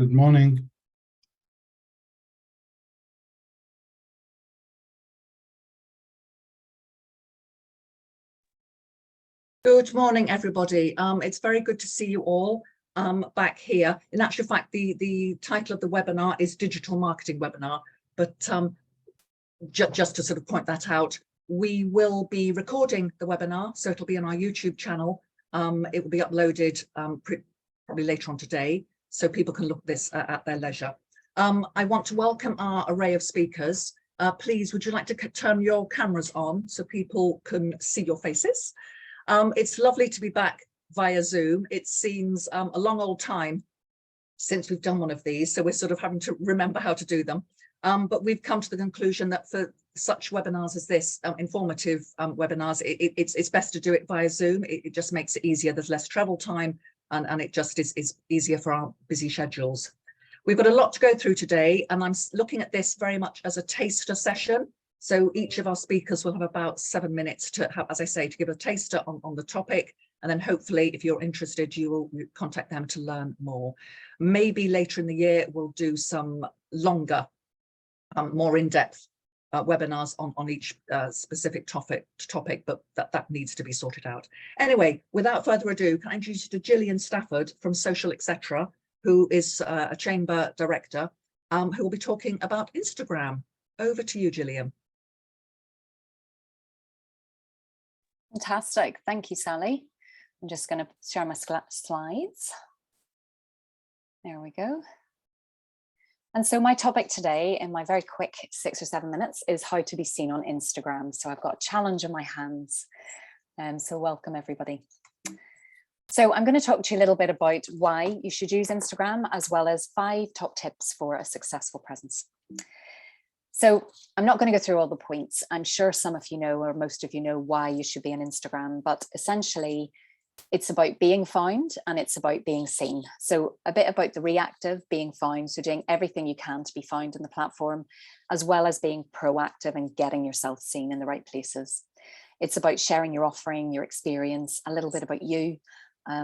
Good morning. Good morning, everybody. It's very good to see you all back here. In actual fact, the title of the webinar is Digital Marketing Webinar, but just to sort of point that out, we will be recording the webinar, so it'll be on our YouTube channel. It will be uploaded probably later on today, so people can look at this at their leisure. I want to welcome our array of speakers. Please, would you like to turn your cameras on so people can see your faces? It's lovely to be back via Zoom. It seems a long old time since we've done one of these, so we're sort of having to remember how to do them. But we've come to the conclusion that for such webinars as this, informative webinars, it's best to do it via Zoom. It just makes it easier. There's less travel time, and it just is easier for our busy schedules. We've got a lot to go through today, and I'm looking at this very much as a taster session. So each of our speakers will have about 7 minutes to have, as I say, to give a taster on the topic. And then hopefully, if you're interested, you will contact them to learn more. Maybe later in the year, we'll do some longer, more in-depth webinars on each specific topic, but that needs to be sorted out. Anyway, without further ado, can I introduce you to Gillian Stafford from Social Etc., who is a chamber director, who will be talking about Instagram. Over to you, Gillian. Fantastic. Thank you, Sally. I'm just going to share my slides. There we go. And so my topic today, in my very quick 6 or 7 minutes, is how to be seen on Instagram. So I've got a challenge in my hands. So welcome, everybody. So I'm going to talk to you a little bit about why you should use Instagram, as well as 5 top tips for a successful presence. So I'm not going to go through all the points. I'm sure some of you know, or most of you know, why you should be on Instagram, but essentially it's about being found and it's about being seen. So a bit about the reactive, being found, so doing everything you can to be found on the platform, as well as being proactive and getting yourself seen in the right places. It's about sharing your offering, your experience, a little bit about you,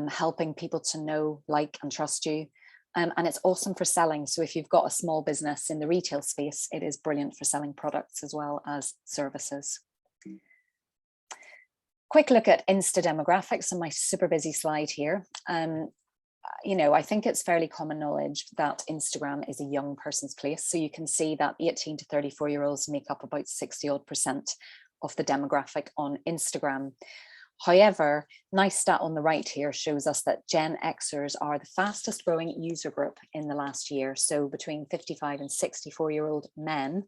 helping people to know, like, and trust you. And it's awesome for selling. So if you've got a small business in the retail space, it is brilliant for selling products as well as services. Quick look at Insta demographics on my super busy slide here. You know, I think it's fairly common knowledge that Instagram is a young person's place. So you can see that 18 to 34-year-olds make up about 60% of the demographic on Instagram. However, nice stat on the right here shows us that Gen Xers are the fastest growing user group in the last year. So between 55 and 64-year-old men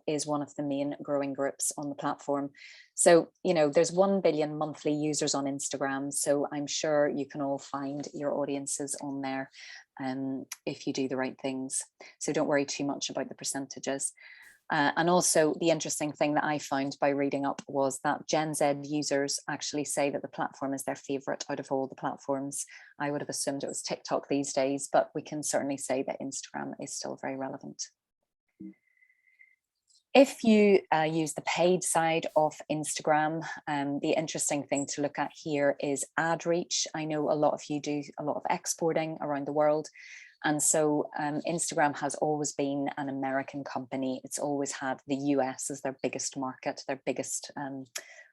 is one of the main growing groups on the platform. So, you know, there's 1 billion monthly users on Instagram. So I'm sure you can all find your audiences on there if you do the right things. So don't worry too much about the percentages. And also the interesting thing that I found by reading up was that Gen Z users actually say that the platform is their favorite out of all the platforms. I would have assumed it was TikTok these days, but we can certainly say that Instagram is still very relevant. If you use the paid side of Instagram, the interesting thing to look at here is ad reach. I know a lot of you do a lot of exporting around the world. And so Instagram has always been an American company. It's always had the US as their biggest market, their biggest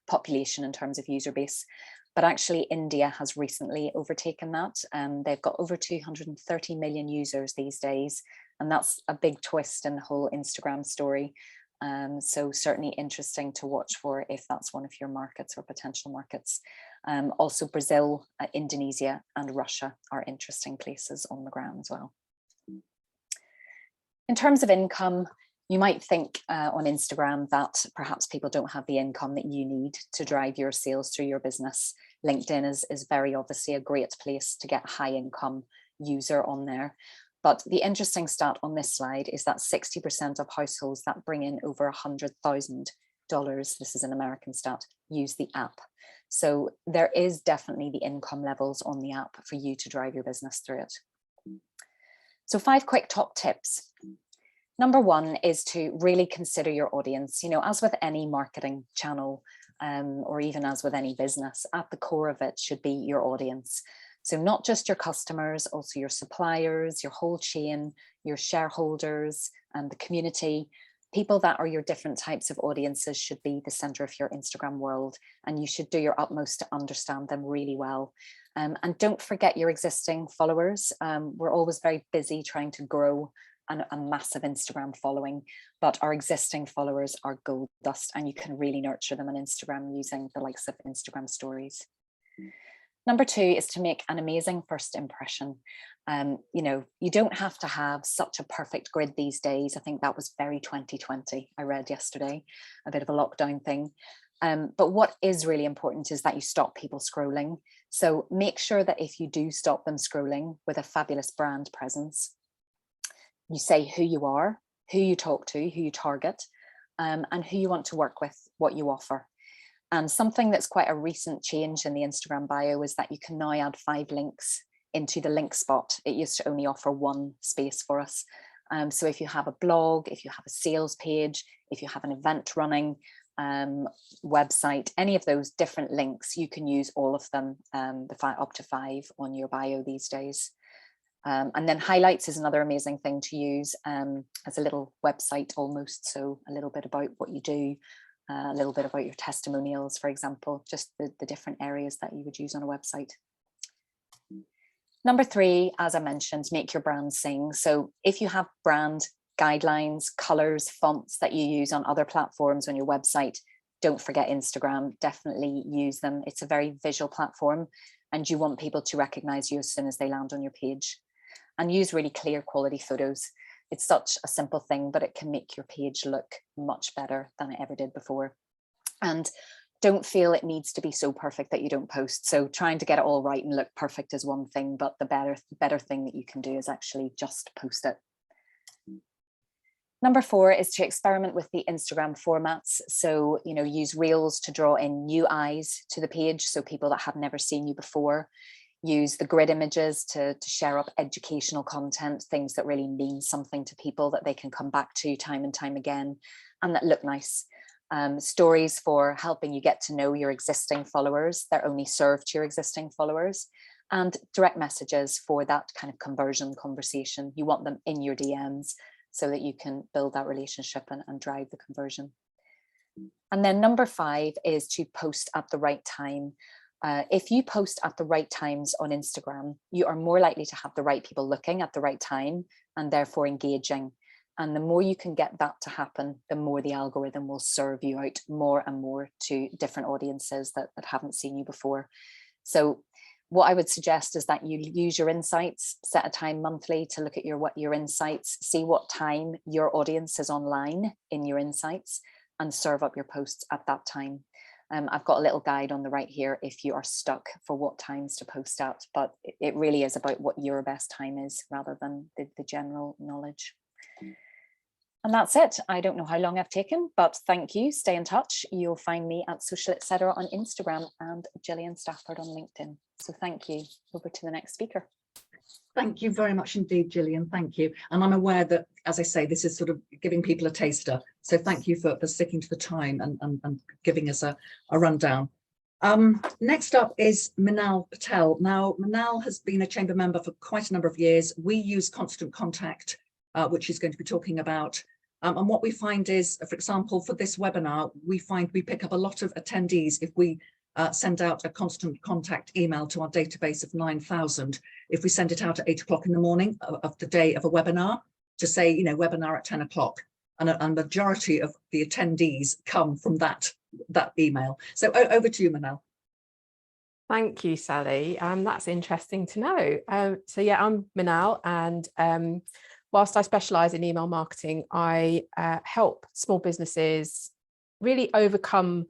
population in terms of user base. But actually India has recently overtaken that. They've got over 230 million users these days. And that's a big twist in the whole Instagram story. So certainly interesting to watch for if that's one of your markets or potential markets. Also Brazil, Indonesia and Russia are interesting places on the ground as well. In terms of income, you might think on Instagram that perhaps people don't have the income that you need to drive your sales through your business. LinkedIn is very obviously a great place to get a high income user on there. But the interesting stat on this slide is that 60% of households that bring in over $100,000, this is an American stat, use the app. So there is definitely the income levels on the app for you to drive your business through it. So 5 quick top tips. Number 1 is to really consider your audience. You know, as with any marketing channel, or even as with any business, at the core of it should be your audience. So not just your customers, also your suppliers, your whole chain, your shareholders, and the community. People that are your different types of audiences should be the center of your Instagram world, and you should do your utmost to understand them really well. And don't forget your existing followers. We're always very busy trying to grow a massive Instagram following, but our existing followers are gold dust, and you can really nurture them on Instagram using the likes of Instagram stories. Number 2 is to make an amazing first impression. You know, you don't have to have such a perfect grid these days. I think that was very 2020. I read yesterday, a bit of a lockdown thing. But what is really important is that you stop people scrolling. So make sure that if you do stop them scrolling with a fabulous brand presence, you say who you are, who you talk to, who you target, and who you want to work with, what you offer. And something that's quite a recent change in the Instagram bio is that you can now add 5 links into the link spot. It used to only offer 1 space for us. So if you have a blog, if you have a sales page, if you have an event running, website, any of those different links, you can use all of them, up to 5 on your bio these days. And then highlights is another amazing thing to use as a little website almost. So a little bit about what you do, a little bit about your testimonials, for example, just the different areas that you would use on a website. Number 3, as I mentioned, make your brand sing. So if you have brand guidelines, colors, fonts that you use on other platforms on your website, don't forget Instagram, definitely use them. It's a very visual platform, and you want people to recognize you as soon as they land on your page. And use really clear quality photos. It's such a simple thing, but it can make your page look much better than it ever did before. And don't feel it needs to be so perfect that you don't post. So trying to get it all right and look perfect is one thing, but the better thing that you can do is actually just post it. Number 4 is to experiment with the Instagram formats. So, you know, use reels to draw in new eyes to the page. So people that have never seen you before. Use the grid images to share up educational content, things that really mean something to people that they can come back to time and time again and that look nice. Stories for helping you get to know your existing followers. They're only served to your existing followers. And direct messages for that kind of conversion conversation. You want them in your DMs so that you can build that relationship and drive the conversion. And then number 5 is to post at the right time. If you post at the right times on Instagram, you are more likely to have the right people looking at the right time and therefore engaging. And the more you can get that to happen, the more the algorithm will serve you out more and more to different audiences that haven't seen you before. So what I would suggest is that you use your insights, set a time monthly to look at your insights, see what time your audience is online in your insights and serve up your posts at that time. I've got a little guide on the right here if you are stuck for what times to post at, but it really is about what your best time is rather than the general knowledge. And that's it. I don't know how long I've taken, but thank you. Stay in touch. You'll find me at Social Etc. on Instagram and Gillian Stafford on LinkedIn. So thank you. Over to the next speaker. Thank you very much indeed, Gillian. Thank you. And I'm aware that, as I say, this is sort of giving people a taster. So thank you for sticking to the time and giving us a rundown. Next up is Minal Patel. Now, Minal has been a chamber member for quite a number of years. We use Constant Contact, which she's going to be talking about. And what we find is, for example, for this webinar, we pick up a lot of attendees if we send out a Constant Contact email to our database of 9,000. If we send it out at 8 o'clock in the morning of the day of a webinar to say, you know, webinar at 10 o'clock, and a majority of the attendees come from that email. So over to you, Manal. Thank you, Sally. That's interesting to know. So yeah, I'm Minal, and whilst I specialise in email marketing, I help small businesses really overcome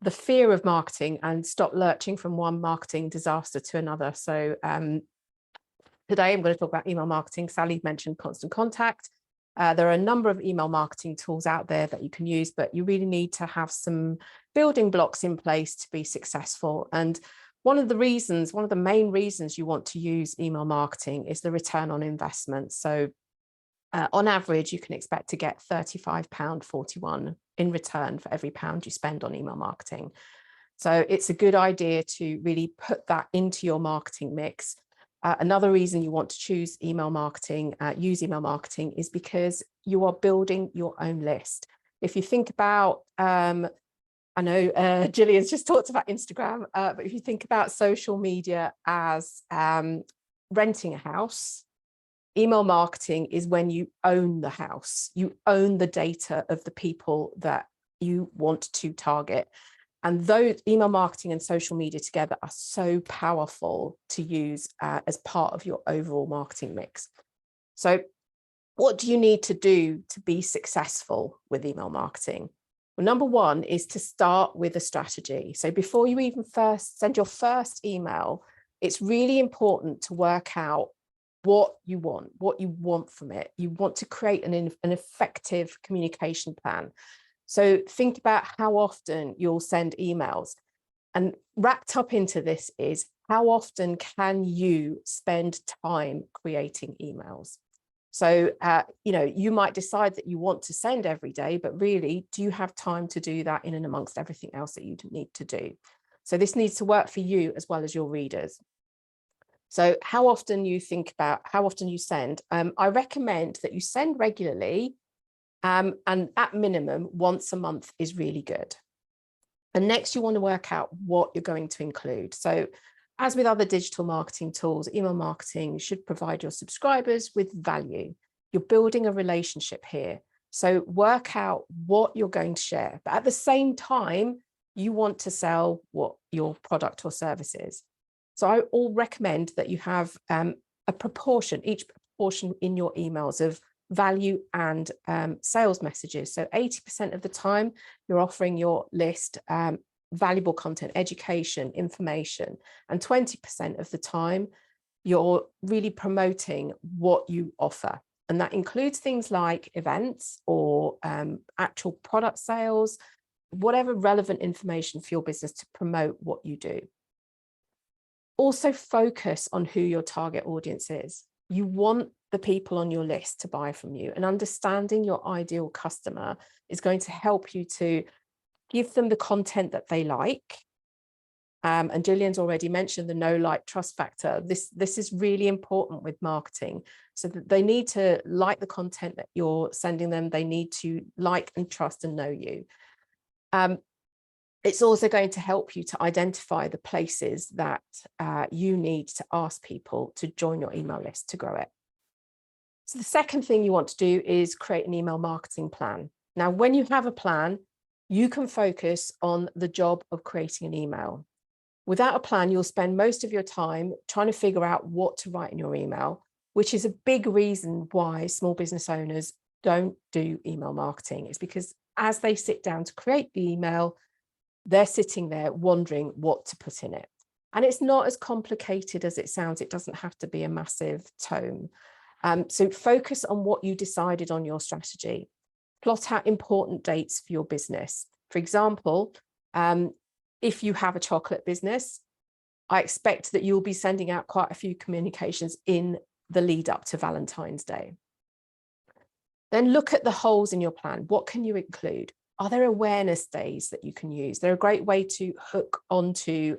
the fear of marketing and stop lurching from one marketing disaster to another. So today I'm going to talk about email marketing. Sally mentioned Constant Contact. There are a number of email marketing tools out there that you can use, but you really need to have some building blocks in place to be successful. And one of the main reasons you want to use email marketing is the return on investment. So on average, you can expect to get £35.41 in return for every pound you spend on email marketing. So it's a good idea to really put that into your marketing mix. Another reason you want to choose email marketing, use email marketing, is because you are building your own list. If you think about, I know Gillian's just talked about Instagram, but if you think about social media as renting a house, email marketing is when you own the house, you own the data of the people that you want to target. And those email marketing and social media together are so powerful to use as part of your overall marketing mix. So what do you need to do to be successful with email marketing? Well, number one is to start with a strategy. So before you even first send your first email, it's really important to work out what you want from it. You want to create an effective communication plan. So think about how often you'll send emails, and wrapped up into this is how often can you spend time creating emails? So, you might decide that you want to send every day, but really, do you have time to do that in and amongst everything else that you need to do? So this needs to work for you as well as your readers. So how often you think about how often you send, I recommend that you send regularly, and at minimum, once a month is really good. And next, you want to work out what you're going to include. So as with other digital marketing tools, email marketing should provide your subscribers with value. You're building a relationship here. So work out what you're going to share. But at the same time, you want to sell what your product or service is. So I all recommend that you have a proportion, each proportion in your emails of value and sales messages. So 80% of the time you're offering your list valuable content, education, information, and 20% of the time you're really promoting what you offer. And that includes things like events or actual product sales, whatever relevant information for your business to promote what you do. Also focus on who your target audience is. You want the people on your list to buy from you, and understanding your ideal customer is going to help you to give them the content that they like. And Gillian's already mentioned the know, like, trust factor. This is really important with marketing, so that they need to like the content that you're sending them. They need to like and trust and know you. It's also going to help you to identify the places that you need to ask people to join your email list to grow it. So the second thing you want to do is create an email marketing plan. Now, when you have a plan, you can focus on the job of creating an email. Without a plan, you'll spend most of your time trying to figure out what to write in your email, which is a big reason why small business owners don't do email marketing. It's because as they sit down to create the email, they're sitting there wondering what to put in it. And it's not as complicated as it sounds. It doesn't have to be a massive tome. So focus on what you decided on your strategy. Plot out important dates for your business. For example, if you have a chocolate business, I expect that you'll be sending out quite a few communications in the lead up to Valentine's Day. Then look at the holes in your plan. What can you include? Are there awareness days that you can use? They're a great way to hook onto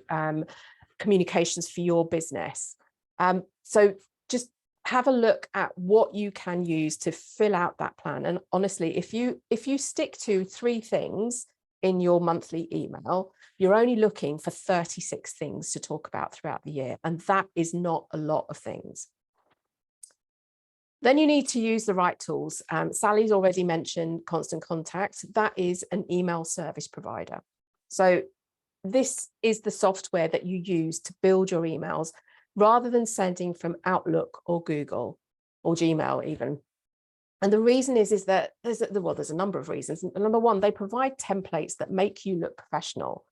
communications for your business. So just have a look at what you can use to fill out that plan. And honestly, if you stick to 3 things in your monthly email, you're only looking for 36 things to talk about throughout the year. And that is not a lot of things. Then you need to use the right tools. Sally's already mentioned Constant Contact. That is an email service provider. So this is the software that you use to build your emails rather than sending from Outlook or Google or Gmail even. And the reason is that there's a number of reasons. Number one, they provide templates that make you look professional.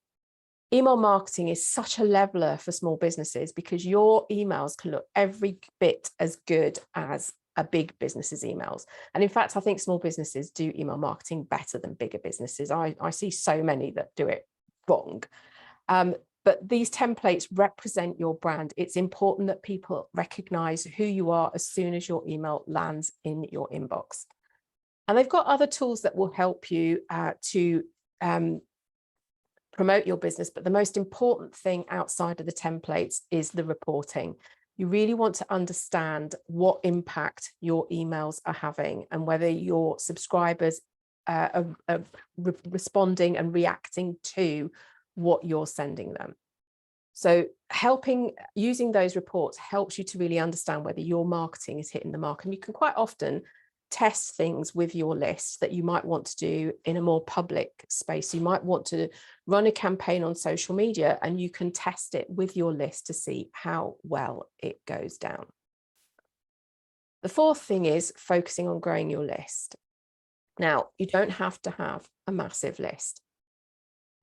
Email marketing is such a leveler for small businesses because your emails can look every bit as good as a big business's emails. And in fact, I think small businesses do email marketing better than bigger businesses. I see so many that do it wrong. But these templates represent your brand. It's important that people recognize who you are as soon as your email lands in your inbox. And they've got other tools that will help you to promote your business. But the most important thing outside of the templates is the reporting. You really want to understand what impact your emails are having and whether your subscribers are responding and reacting to what you're sending them. So using those reports helps you to really understand whether your marketing is hitting the mark. And you can quite often test things with your list that you might want to do in a more public space. You might want to run a campaign on social media, and you can test it with your list to see how well it goes down. The fourth thing is focusing on growing your list. Now, you don't have to have a massive list.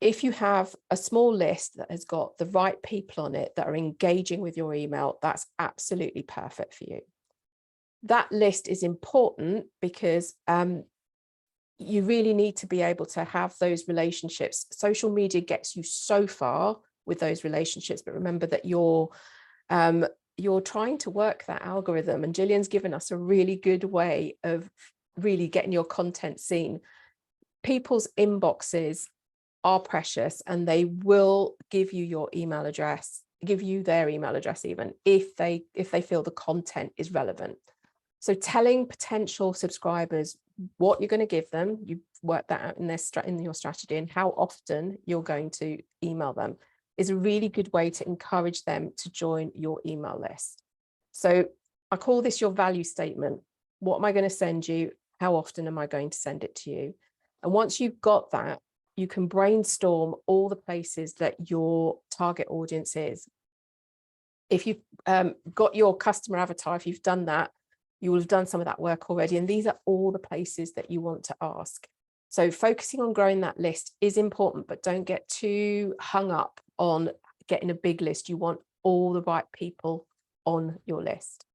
If you have a small list that has got the right people on it that are engaging with your email, that's absolutely perfect for you. That list is important because you really need to be able to have those relationships. Social media gets you so far with those relationships, but remember that you're trying to work that algorithm, and Gillian's given us a really good way of really getting your content seen. People's inboxes are precious, and they will give you your email address, give you their email address even if they feel the content is relevant. So telling potential subscribers what you're going to give them, you work that out in your strategy, and how often you're going to email them is a really good way to encourage them to join your email list. So I call this your value statement. What am I going to send you? How often am I going to send it to you? And once you've got that, you can brainstorm all the places that your target audience is. If you've got your customer avatar, if you've done that, you will have done some of that work already. And these are all the places that you want to ask. So focusing on growing that list is important, but don't get too hung up on getting a big list. You want all the right people on your list.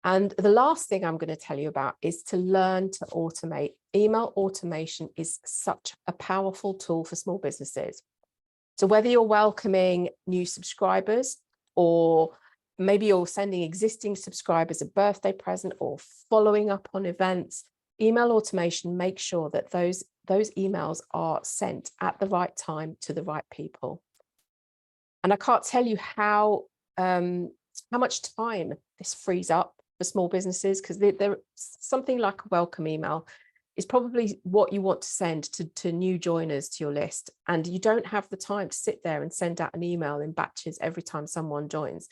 And the last thing I'm going to tell you about is to learn to automate. Email automation is such a powerful tool for small businesses. So whether you're welcoming new subscribers, or maybe you're sending existing subscribers a birthday present, or following up on events, email automation makes sure that those emails are sent at the right time to the right people. And I can't tell you how much time this frees up for small businesses, because they're something like a welcome email is probably what you want to send to new joiners to your list. And you don't have the time to sit there and send out an email in batches every time someone joins.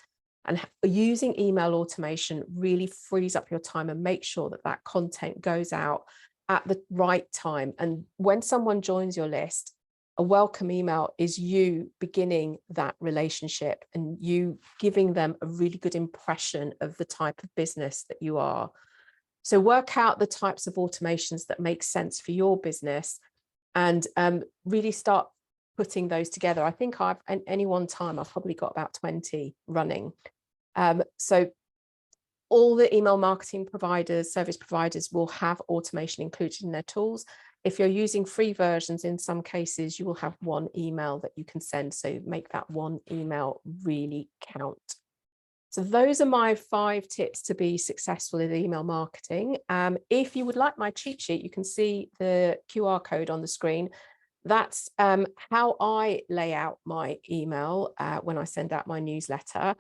And using email automation really frees up your time and makes sure that that content goes out at the right time. And when someone joins your list, a welcome email is you beginning that relationship and you giving them a really good impression of the type of business that you are. So work out the types of automations that make sense for your business, and really start putting those together. I think at any one time, I've probably got about 20 running. So all the email marketing providers, service providers will have automation included in their tools. If you're using free versions, in some cases, you will have one email that you can send. So make that one email really count. So those are my 5 tips to be successful in email marketing. If you would like my cheat sheet, you can see the QR code on the screen. That's how I lay out my email when I send out my newsletter.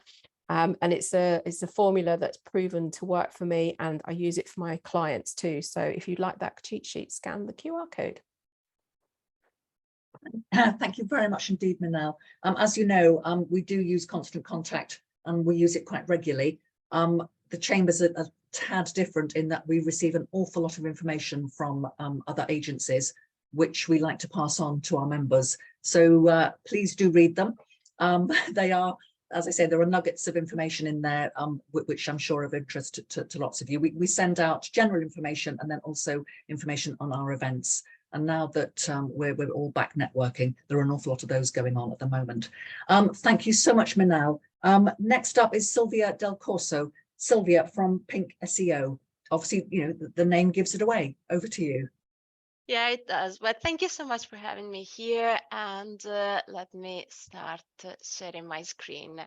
And it's a formula that's proven to work for me, and I use it for my clients too. So if you'd like that cheat sheet, scan the QR code. Thank you very much indeed, Manal. As you know, we do use Constant Contact, and we use it quite regularly. The chambers are a tad different in that we receive an awful lot of information from other agencies, which we like to pass on to our members. So please do read them. They are, as I say, there are nuggets of information in there, which I'm sure are of interest to lots of you. We send out general information and then also information on our events. And now that we're all back networking, there are an awful lot of those going on at the moment. Thank you so much, Manal. Next up is Silvia Del Corso. Silvia from Pink SEO. Obviously, you know, the name gives it away. Over to you. Yeah, it does. But thank you so much for having me here. And let me start sharing my screen.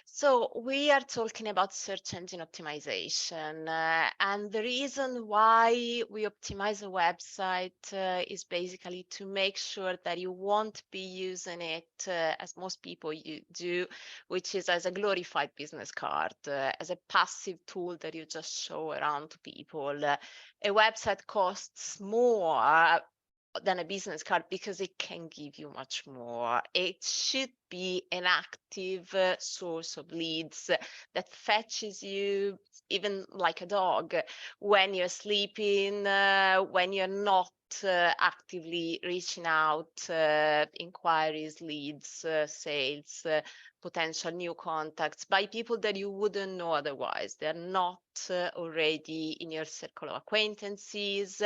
So we are talking about search engine optimization. And the reason why we optimize a website is basically to make sure that you won't be using it as most people do, which is as a glorified business card, as a passive tool that you just show around to people. A website costs more than a business card because it can give you much more. It should be an active source of leads that fetches you, even like a dog, when you're sleeping, when you're not actively reaching out, inquiries, leads, sales, potential new contacts by people that you wouldn't know otherwise. They're not already in your circle of acquaintances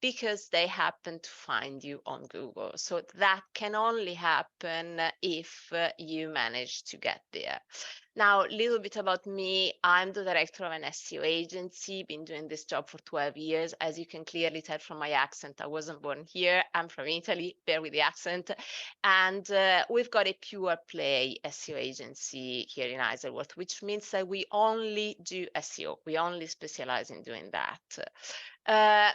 because they happen to find you on Google. So that can only happen if you manage to get there. Now, a little bit about me. I'm the director of an SEO agency, been doing this job for 12 years. As you can clearly tell from my accent, I wasn't born here. I'm from Italy, bear with the accent. And we've got a pure play SEO agency here in Isleworth, which means that we only do SEO. We only specialize in doing that.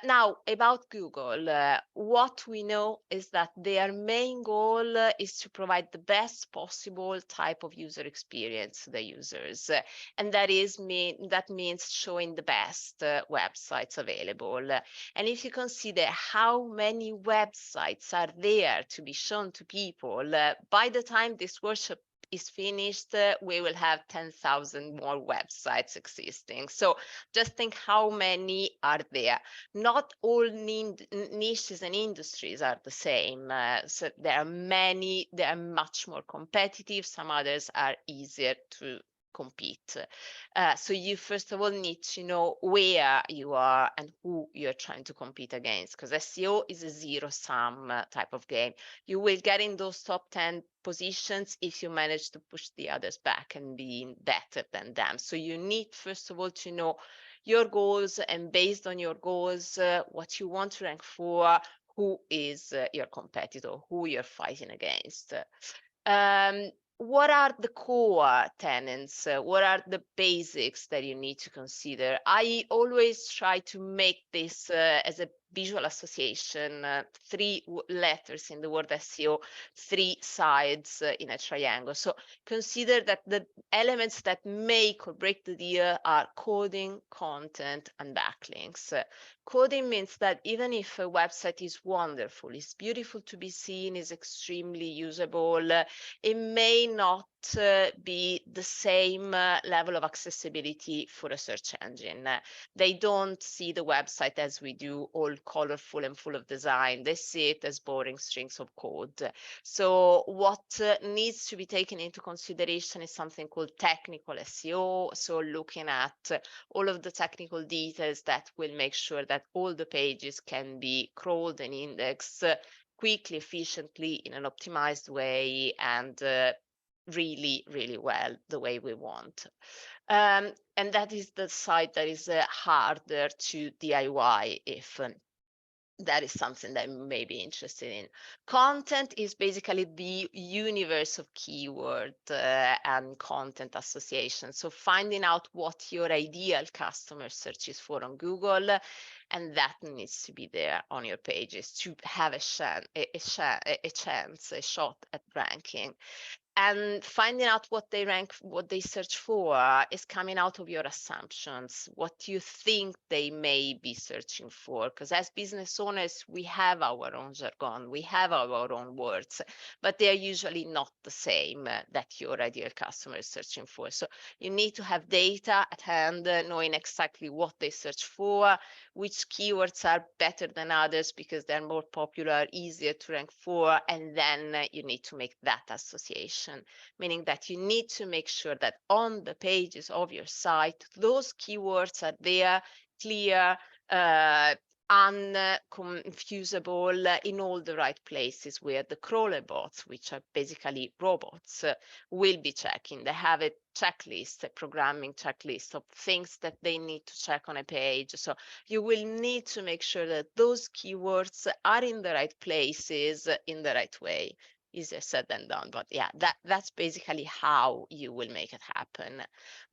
Now, about Google, what we know is that their main goal is to provide the best possible type of user experience to the users. And that means showing the best websites available. And if you consider how many websites are there to be shown to people, by the time this workshop is finished, we will have 10,000 more websites existing. So just think how many are there. Not all niches and industries are the same. So there are many, they are much more competitive. Some others are easier to compete. So you first of all need to know where you are and who you're trying to compete against, because SEO is a zero-sum type of game. You will get in those top 10 positions if you manage to push the others back and be better than them. So you need first of all to know your goals, and based on your goals, what you want to rank for, who is your competitor, who you're fighting against. What are the core tenets? What are the basics that you need to consider? I always try to make this as a visual association, 3 letters in the word SEO, 3 sides in a triangle. So consider that the elements that make or break the deal are coding, content, and backlinks. Coding means that even if a website is wonderful, is beautiful to be seen, is extremely usable, it may not be the same level of accessibility for a search engine. They don't see the website as we do, all colorful and full of design. They see it as boring strings of code. So what needs to be taken into consideration is something called technical SEO. So looking at all of the technical details that will make sure that all the pages can be crawled and indexed quickly, efficiently, in an optimized way, and really, really well, the way we want. And that is the side that is harder to DIY if that is something that you may be interested in. Content is basically the universe of keyword and content association. So finding out what your ideal customer searches for on Google, and that needs to be there on your pages to have a shot at ranking. And finding out what they rank, what they search for, is coming out of your assumptions, what you think they may be searching for. Because as business owners, we have our own jargon, we have our own words, but they are usually not the same that your ideal customer is searching for. So you need to have data at hand, knowing exactly what they search for, which keywords are better than others because they're more popular, easier to rank for, and then you need to make that association, meaning that you need to make sure that on the pages of your site, those keywords are there, clear, unconfusable in all the right places where the crawler bots, which are basically robots, will be checking. They have a checklist, a programming checklist of things that they need to check on a page. So you will need to make sure that those keywords are in the right places in the right way. Easier said than done, but yeah, that's basically how you will make it happen.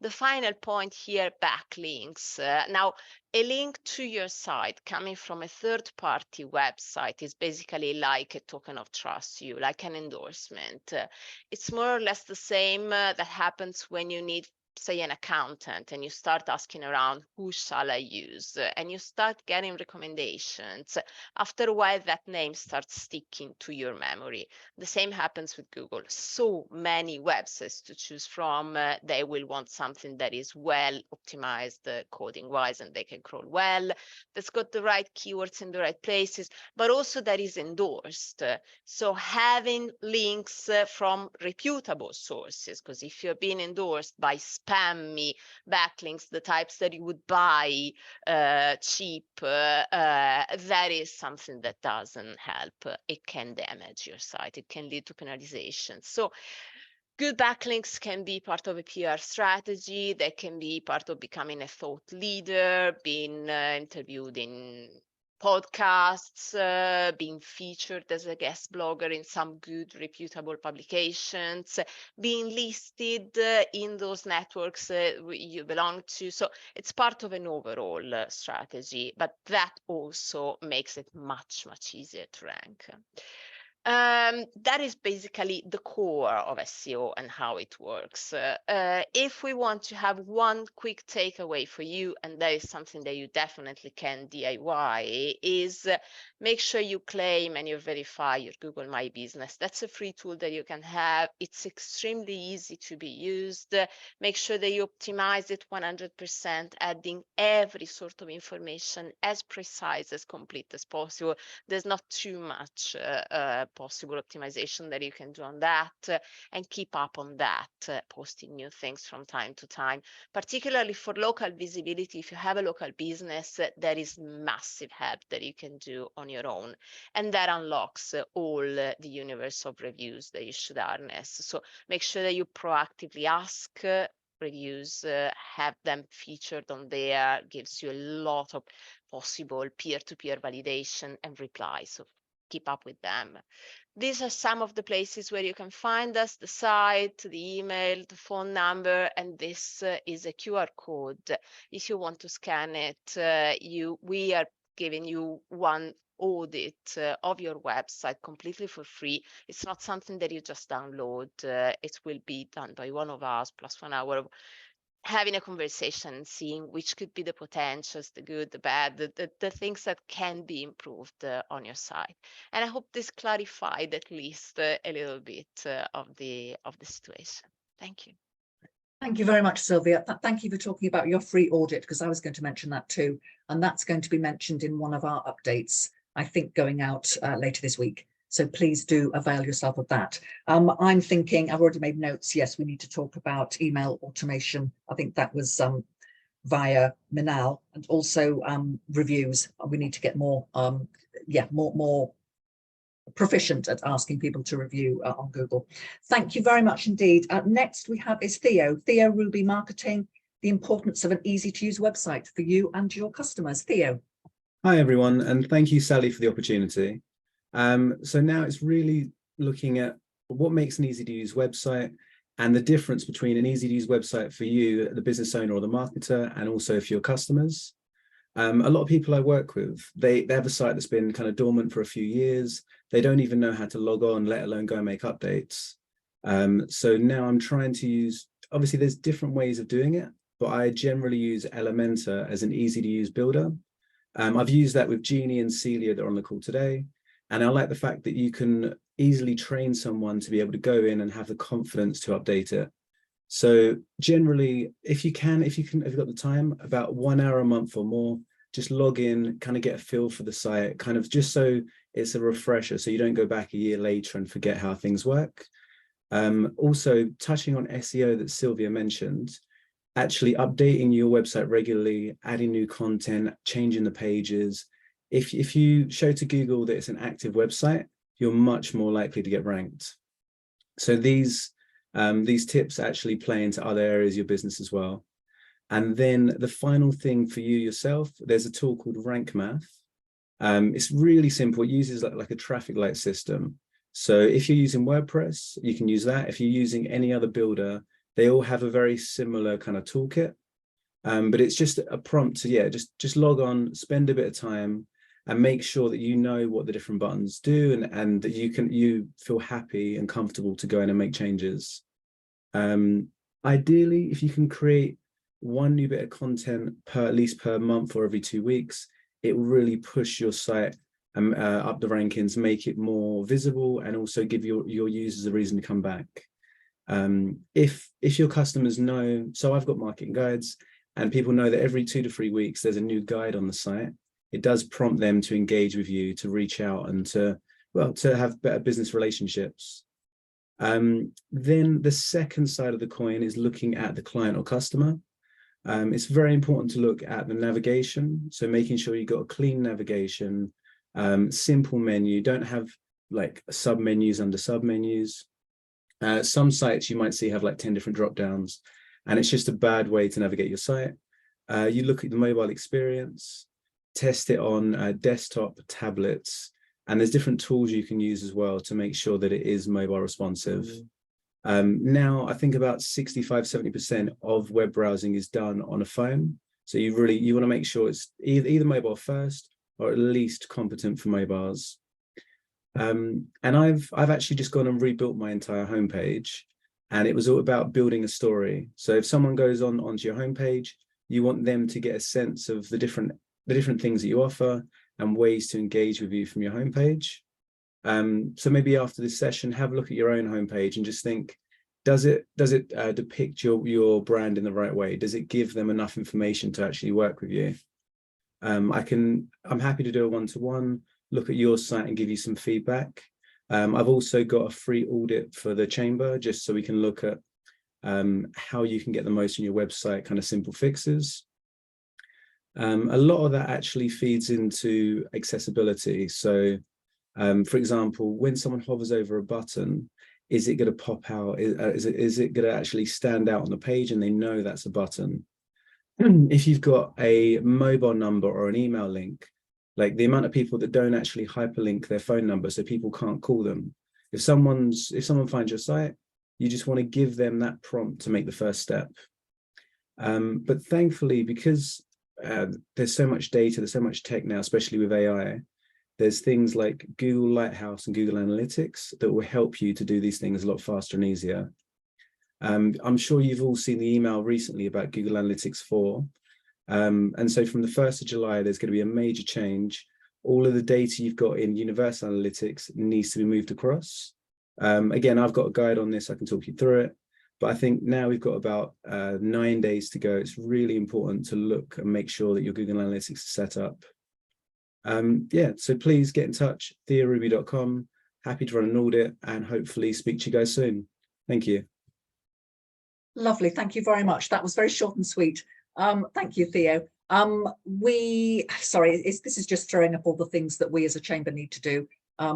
The final point here, backlinks. Now, a link to your site coming from a third-party website is basically like a token of trust, like an endorsement. It's more or less the same that happens when you need, say, an accountant, and you start asking around, who shall I use? And you start getting recommendations. After a while, that name starts sticking to your memory. The same happens with Google. So many websites to choose from. They will want something that is well optimized coding-wise, and they can crawl well, that's got the right keywords in the right places, but also that is endorsed. So having links from reputable sources, because if you're being endorsed by spammy backlinks, the types that you would buy cheap, that is something that doesn't help. It can damage your site. It can lead to penalization. So good backlinks can be part of a PR strategy. They can be part of becoming a thought leader, being interviewed in podcasts, being featured as a guest blogger in some good reputable publications, being listed in those networks you belong to. So it's part of an overall strategy, but that also makes it much, much easier to rank. That is basically the core of SEO and how it works. If we want to have one quick takeaway for you, and that is something that you definitely can DIY, is make sure you claim and you verify your Google My Business. That's a free tool that you can have. It's extremely easy to be used. Make sure that you optimize it 100%, adding every sort of information as precise, as complete as possible. There's not too much possible optimization that you can do on that, and keep up on that, posting new things from time to time, particularly for local visibility. If you have a local business, there is massive help that you can do on your own, and that unlocks all the universe of reviews that you should harness. So make sure that you proactively ask reviews, have them featured on there, gives you a lot of possible peer-to-peer validation and replies. So keep up with them. These are some of the places where you can find us: the site, the email, the phone number, and this is a QR code. If you want to scan it, we are giving you one audit of your website completely for free. It's not something that you just download. It will be done by one of us, plus 1 hour of having a conversation and seeing which could be the potentials, the good, the bad, the things that can be improved on your site. And I hope this clarified at least a little bit of the situation. Thank you. Thank you very much, Silvia. Thank you for talking about your free audit, because I was going to mention that too. And that's going to be mentioned in one of our updates, I think, going out later this week. So please do avail yourself of that. I'm thinking, I've already made notes. Yes, we need to talk about email automation. I think that was via Minal, and also reviews. We need to get more, more proficient at asking people to review on Google. Thank you very much indeed. Next we have is Theo Ruby Marketing, the importance of an easy to use website for you and your customers. Theo. Hi everyone, and thank you, Sally, for the opportunity. So now it's really looking at what makes an easy to use website and the difference between an easy to use website for you, the business owner or the marketer, and also for your customers. A lot of people I work with, they have a site that's been kind of dormant for a few years. They don't even know how to log on, let alone go and make updates. So now I'm trying to use, obviously there's different ways of doing it, but I generally use Elementor as an easy to use builder. I've used that with Jeannie and Celia that are on the call today. And I like the fact that you can easily train someone to be able to go in and have the confidence to update it. So generally, if you've got the time, about 1 hour a month or more, just log in, kind of get a feel for the site, kind of just so it's a refresher, so you don't go back a year later and forget how things work. Also, touching on SEO that Silvia mentioned, actually updating your website regularly, adding new content, changing the pages, If you show to Google that it's an active website, you're much more likely to get ranked. So these tips actually play into other areas of your business as well. And then the final thing for you yourself, there's a tool called Rank Math. It's really simple. It uses like a traffic light system. So if you're using WordPress, you can use that. If you're using any other builder, they all have a very similar kind of toolkit. But it's just a prompt to, yeah, just log on, spend a bit of time, and make sure that you know what the different buttons do, and that you feel happy and comfortable to go in and make changes. Ideally, if you can create one new bit of content at least per month or every 2 weeks, it will really push your site up the rankings, make it more visible, and also give your users a reason to come back. If your customers know, so I've got marketing guides, and people know that every 2 to 3 weeks there's a new guide on the site. It does prompt them to engage with you, to reach out, and to have better business relationships. Then the second side of the coin is looking at the client or customer. It's very important to look at the navigation. So making sure you've got a clean navigation, simple menu, don't have like sub menus under sub menus. Some sites you might see have like 10 different drop downs, and it's just a bad way to navigate your site. You look at the mobile experience, test it on desktop, tablets, and there's different tools you can use as well to make sure that it is mobile responsive. Now, I think about 65–70% of web browsing is done on a phone. So you want to make sure it's either mobile first or at least competent for mobiles. And I've actually just gone and rebuilt my entire homepage, and it was all about building a story. So if someone goes onto your homepage, you want them to get a sense of the different things that you offer and ways to engage with you from your homepage. So maybe after this session, have a look at your own homepage and just think, does it depict your brand in the right way? Does it give them enough information to actually work with you? I'm happy to do a one-to-one, look at your site and give you some feedback. I've also got a free audit for the chamber, just so we can look at how you can get the most on your website, kind of simple fixes. A lot of that actually feeds into accessibility. So for example, when someone hovers over a button, is it going to pop out? Is it going to actually stand out on the page and they know that's a button? If you've got a mobile number or an email link, like the amount of people that don't actually hyperlink their phone number so people can't call them. If someone finds your site, you just want to give them that prompt to make the first step. But thankfully, because there's so much data, there's so much tech now, especially with AI, there's things like Google Lighthouse and Google Analytics that will help you to do these things a lot faster and easier. I'm sure you've all seen the email recently about Google Analytics 4. And so from the 1st of July, there's going to be a major change. All of the data you've got in Universal Analytics needs to be moved across. Again, I've got a guide on this, I can talk you through it. But I think now we've got about 9 days to go. It's really important to look and make sure that your Google Analytics is set up. Yeah, so please get in touch, theoruby.com. Happy to run an audit and hopefully speak to you guys soon. Thank you. Lovely, thank you very much. That was very short and sweet. Thank you, Theo. This is just throwing up all the things that we as a chamber need to do.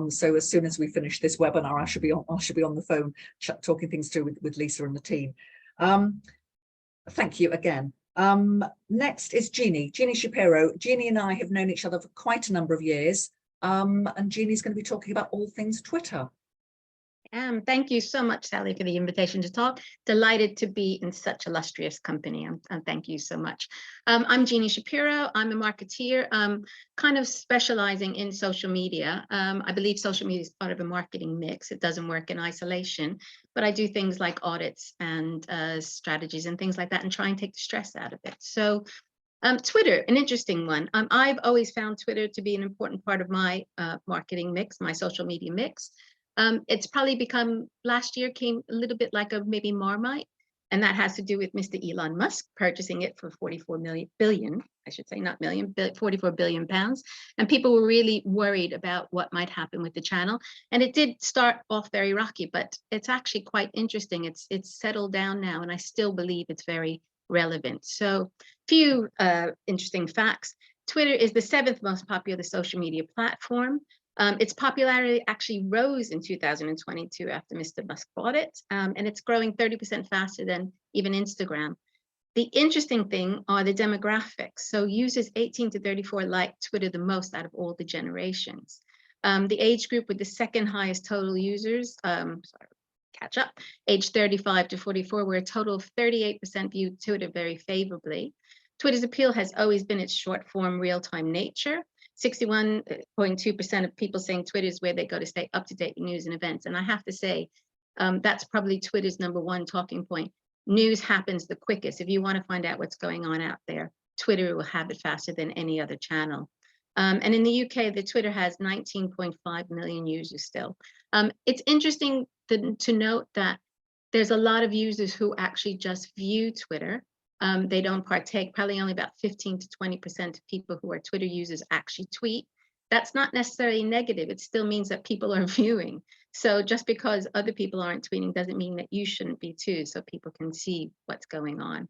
So as soon as we finish this webinar, I should be on the phone talking things through with Lisa and the team. Thank you again. Next is Jeannie Shapiro. Jeannie and I have known each other for quite a number of years, and Jeannie's going to be talking about all things Twitter. Thank you so much, Sally, for the invitation to talk. Delighted to be in such illustrious company, and thank you so much. I'm Jeannie Shapiro. I'm a marketeer, kind of specializing in social media. I believe social media is part of a marketing mix. It doesn't work in isolation, but I do things like audits and strategies and things like that, and try and take the stress out of it. So Twitter, an interesting one. I've always found Twitter to be an important part of my marketing mix, my social media mix. It's probably become, last year came a little bit like a maybe Marmite, and that has to do with Mr. Elon Musk purchasing it for 44 billion, I should say, not million, 44 billion pounds. And people were really worried about what might happen with the channel. And it did start off very rocky, but it's actually quite interesting. It's settled down now, and I still believe it's very relevant. So few interesting facts. Twitter is the 7th most popular social media platform. Its popularity actually rose in 2022 after Mr. Musk bought it, and it's growing 30% faster than even Instagram. The interesting thing are the demographics. So users 18 to 34 like Twitter the most out of all the generations. The age group with the second highest total users, catch up, age 35 to 44, where a total of 38% viewed Twitter very favorably. Twitter's appeal has always been its short form, real-time nature. 61.2% of people saying Twitter is where they go to stay up to date with news and events. And I have to say, that's probably Twitter's #1 talking point. News happens the quickest. If you want to find out what's going on out there, Twitter will have it faster than any other channel. And in the UK, the Twitter has 19.5 million users still. It's interesting to note that there's a lot of users who actually just view Twitter. They don't partake. Probably only about 15 to 20% of people who are Twitter users actually tweet. That's not necessarily negative. It still means that people are viewing. So just because other people aren't tweeting doesn't mean that you shouldn't be too, so people can see what's going on.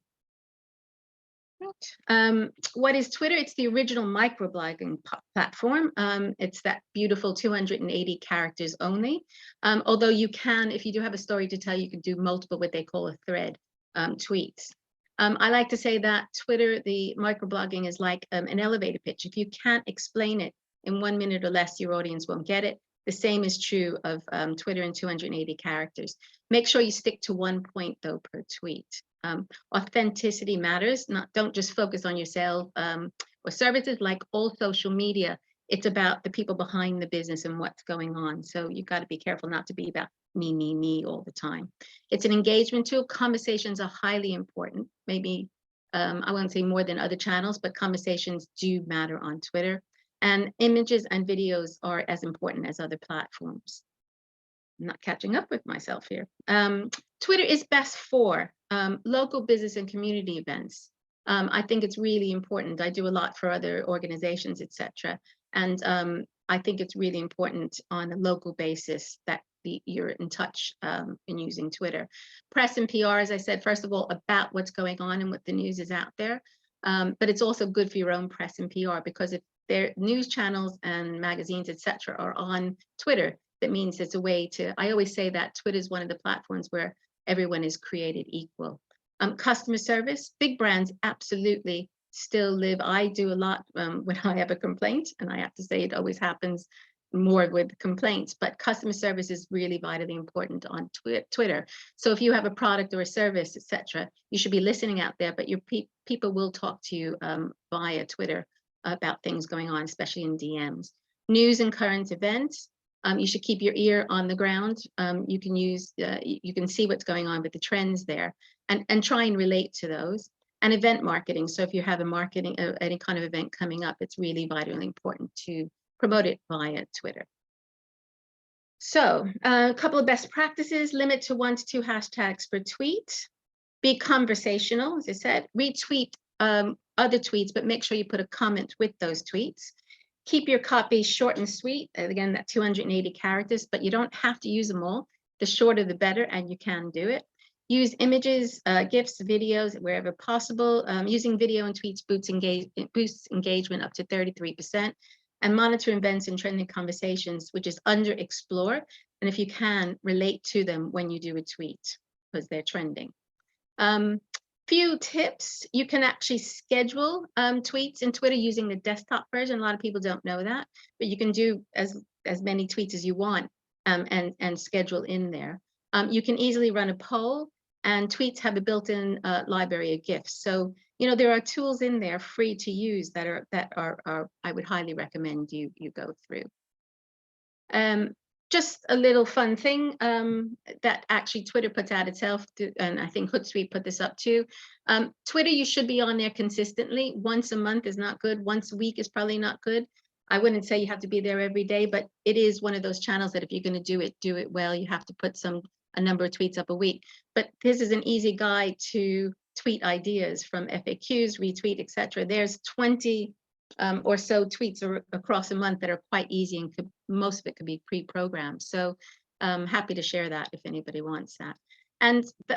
What is Twitter? It's the original microblogging platform. It's that beautiful 280 characters only. Although you can, if you do have a story to tell, you can do multiple, what they call a thread tweets. I like to say that Twitter, the microblogging is like an elevator pitch. If you can't explain it in 1 minute or less, your audience won't get it. The same is true of Twitter in 280 characters. Make sure you stick to 1 point though per tweet. Authenticity matters. Don't just focus on yourself or services. Like all social media, it's about the people behind the business and what's going on. So you've got to be careful not to be about me all the time. It's an engagement tool. Conversations are highly important. Maybe I won't say more than other channels, but conversations do matter on Twitter. And images and videos are as important as other platforms. I'm not catching up with myself here. Twitter is best for local business and community events. I think it's really important. I do a lot for other organizations, etc. And I think it's really important on a local basis that you're in touch in using Twitter. Press and PR, as I said, first of all, about what's going on and what the news is out there. But it's also good for your own press and PR, because if their news channels and magazines, etc., are on Twitter, that means it's a way to, I always say that Twitter is one of the platforms where everyone is created equal. Customer service, big brands absolutely still live. I do a lot when I have a complaint, and I have to say it always happens more with complaints, but customer service is really vitally important on Twitter. So if you have a product or a service, etc., you should be listening out there, but your people will talk to you via Twitter about things going on, especially in DMs. News and current events. You should keep your ear on the ground. You can use, you can see what's going on with the trends there, and try and relate to those. And event marketing. So if you have a marketing, any kind of event coming up, it's really vitally important to promote it via Twitter. So a couple of best practices: limit to 1 to 2 hashtags per tweet. Be conversational, as I said. Retweet other tweets, but make sure you put a comment with those tweets. Keep your copy short and sweet. Again, that 280 characters, but you don't have to use them all. The shorter, the better, and you can do it. Use images, GIFs, videos wherever possible. Using video and tweets boosts engagement up to 33%. And monitor events and trending conversations, which is under explore. And if you can, relate to them when you do a tweet, because they're trending. Few tips: you can actually schedule tweets in Twitter using the desktop version. A lot of people don't know that, but you can do as many tweets as you want and schedule in there. You can easily run a poll, and tweets have a built-in library of GIFs. So there are tools in there free to use that are I would highly recommend you go through. Just a little fun thing that actually Twitter puts out itself, and I think Hootsuite put this up too. Twitter, you should be on there consistently. Once a month is not good. Once a week is probably not good. I wouldn't say you have to be there every day, but it is one of those channels that if you're going to do it well. You have to put a number of tweets up a week. But this is an easy guide to tweet ideas, from FAQs, retweet, etc. There's 20 or so tweets across a month that are quite easy, and most of it could be pre-programmed. So happy to share that if anybody wants that.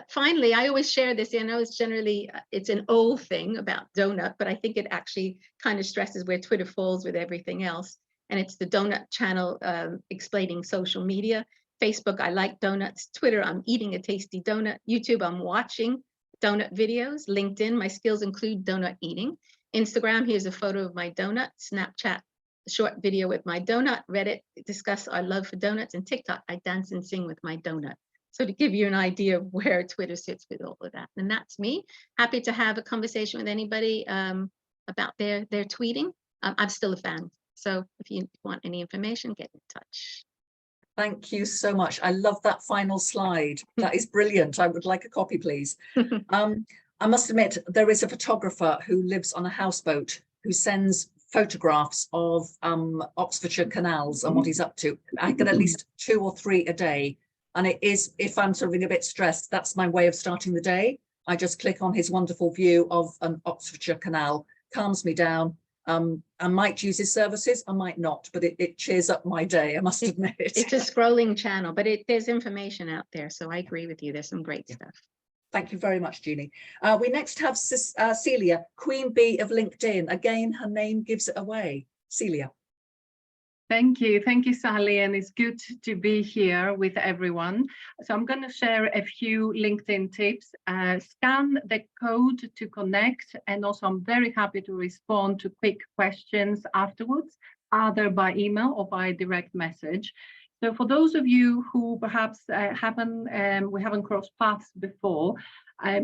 finally, I always share this. I know it's generally, it's an old thing about donut, but I think it actually kind of stresses where Twitter falls with everything else. And it's the donut channel explaining social media. Facebook, I like donuts. Twitter, I'm eating a tasty donut. YouTube, I'm watching donut videos. LinkedIn, my skills include donut eating. Instagram, here's a photo of my donut. Snapchat, a short video with my donut. Reddit, discuss our love for donuts. And TikTok, I dance and sing with my donut. So to give you an idea of where Twitter sits with all of that. And that's me. Happy to have a conversation with anybody about their tweeting. I'm still a fan. So if you want any information, get in touch. Thank you so much. I love that final slide. That is brilliant. I would like a copy, please. I must admit, there is a photographer who lives on a houseboat who sends photographs of Oxfordshire canals and what he's up to. I get at least 2 or 3 a day. And it is, if I'm sort of a bit stressed, that's my way of starting the day. I just click on his wonderful view of an Oxfordshire canal, calms me down. I might use his services, I might not, but it cheers up my day, I must admit. It's a scrolling channel, but there's information out there. So I agree with you. There's some great stuff. Thank you very much, Jeannie. We next have Celia, Queen Bee of LinkedIn. Again, her name gives it away. Celia. Thank you, Sally, and it's good to be here with everyone. So I'm going to share a few LinkedIn tips. Scan the code to connect, and also I'm very happy to respond to quick questions afterwards, either by email or by direct message. So for those of you who perhaps we haven't crossed paths before,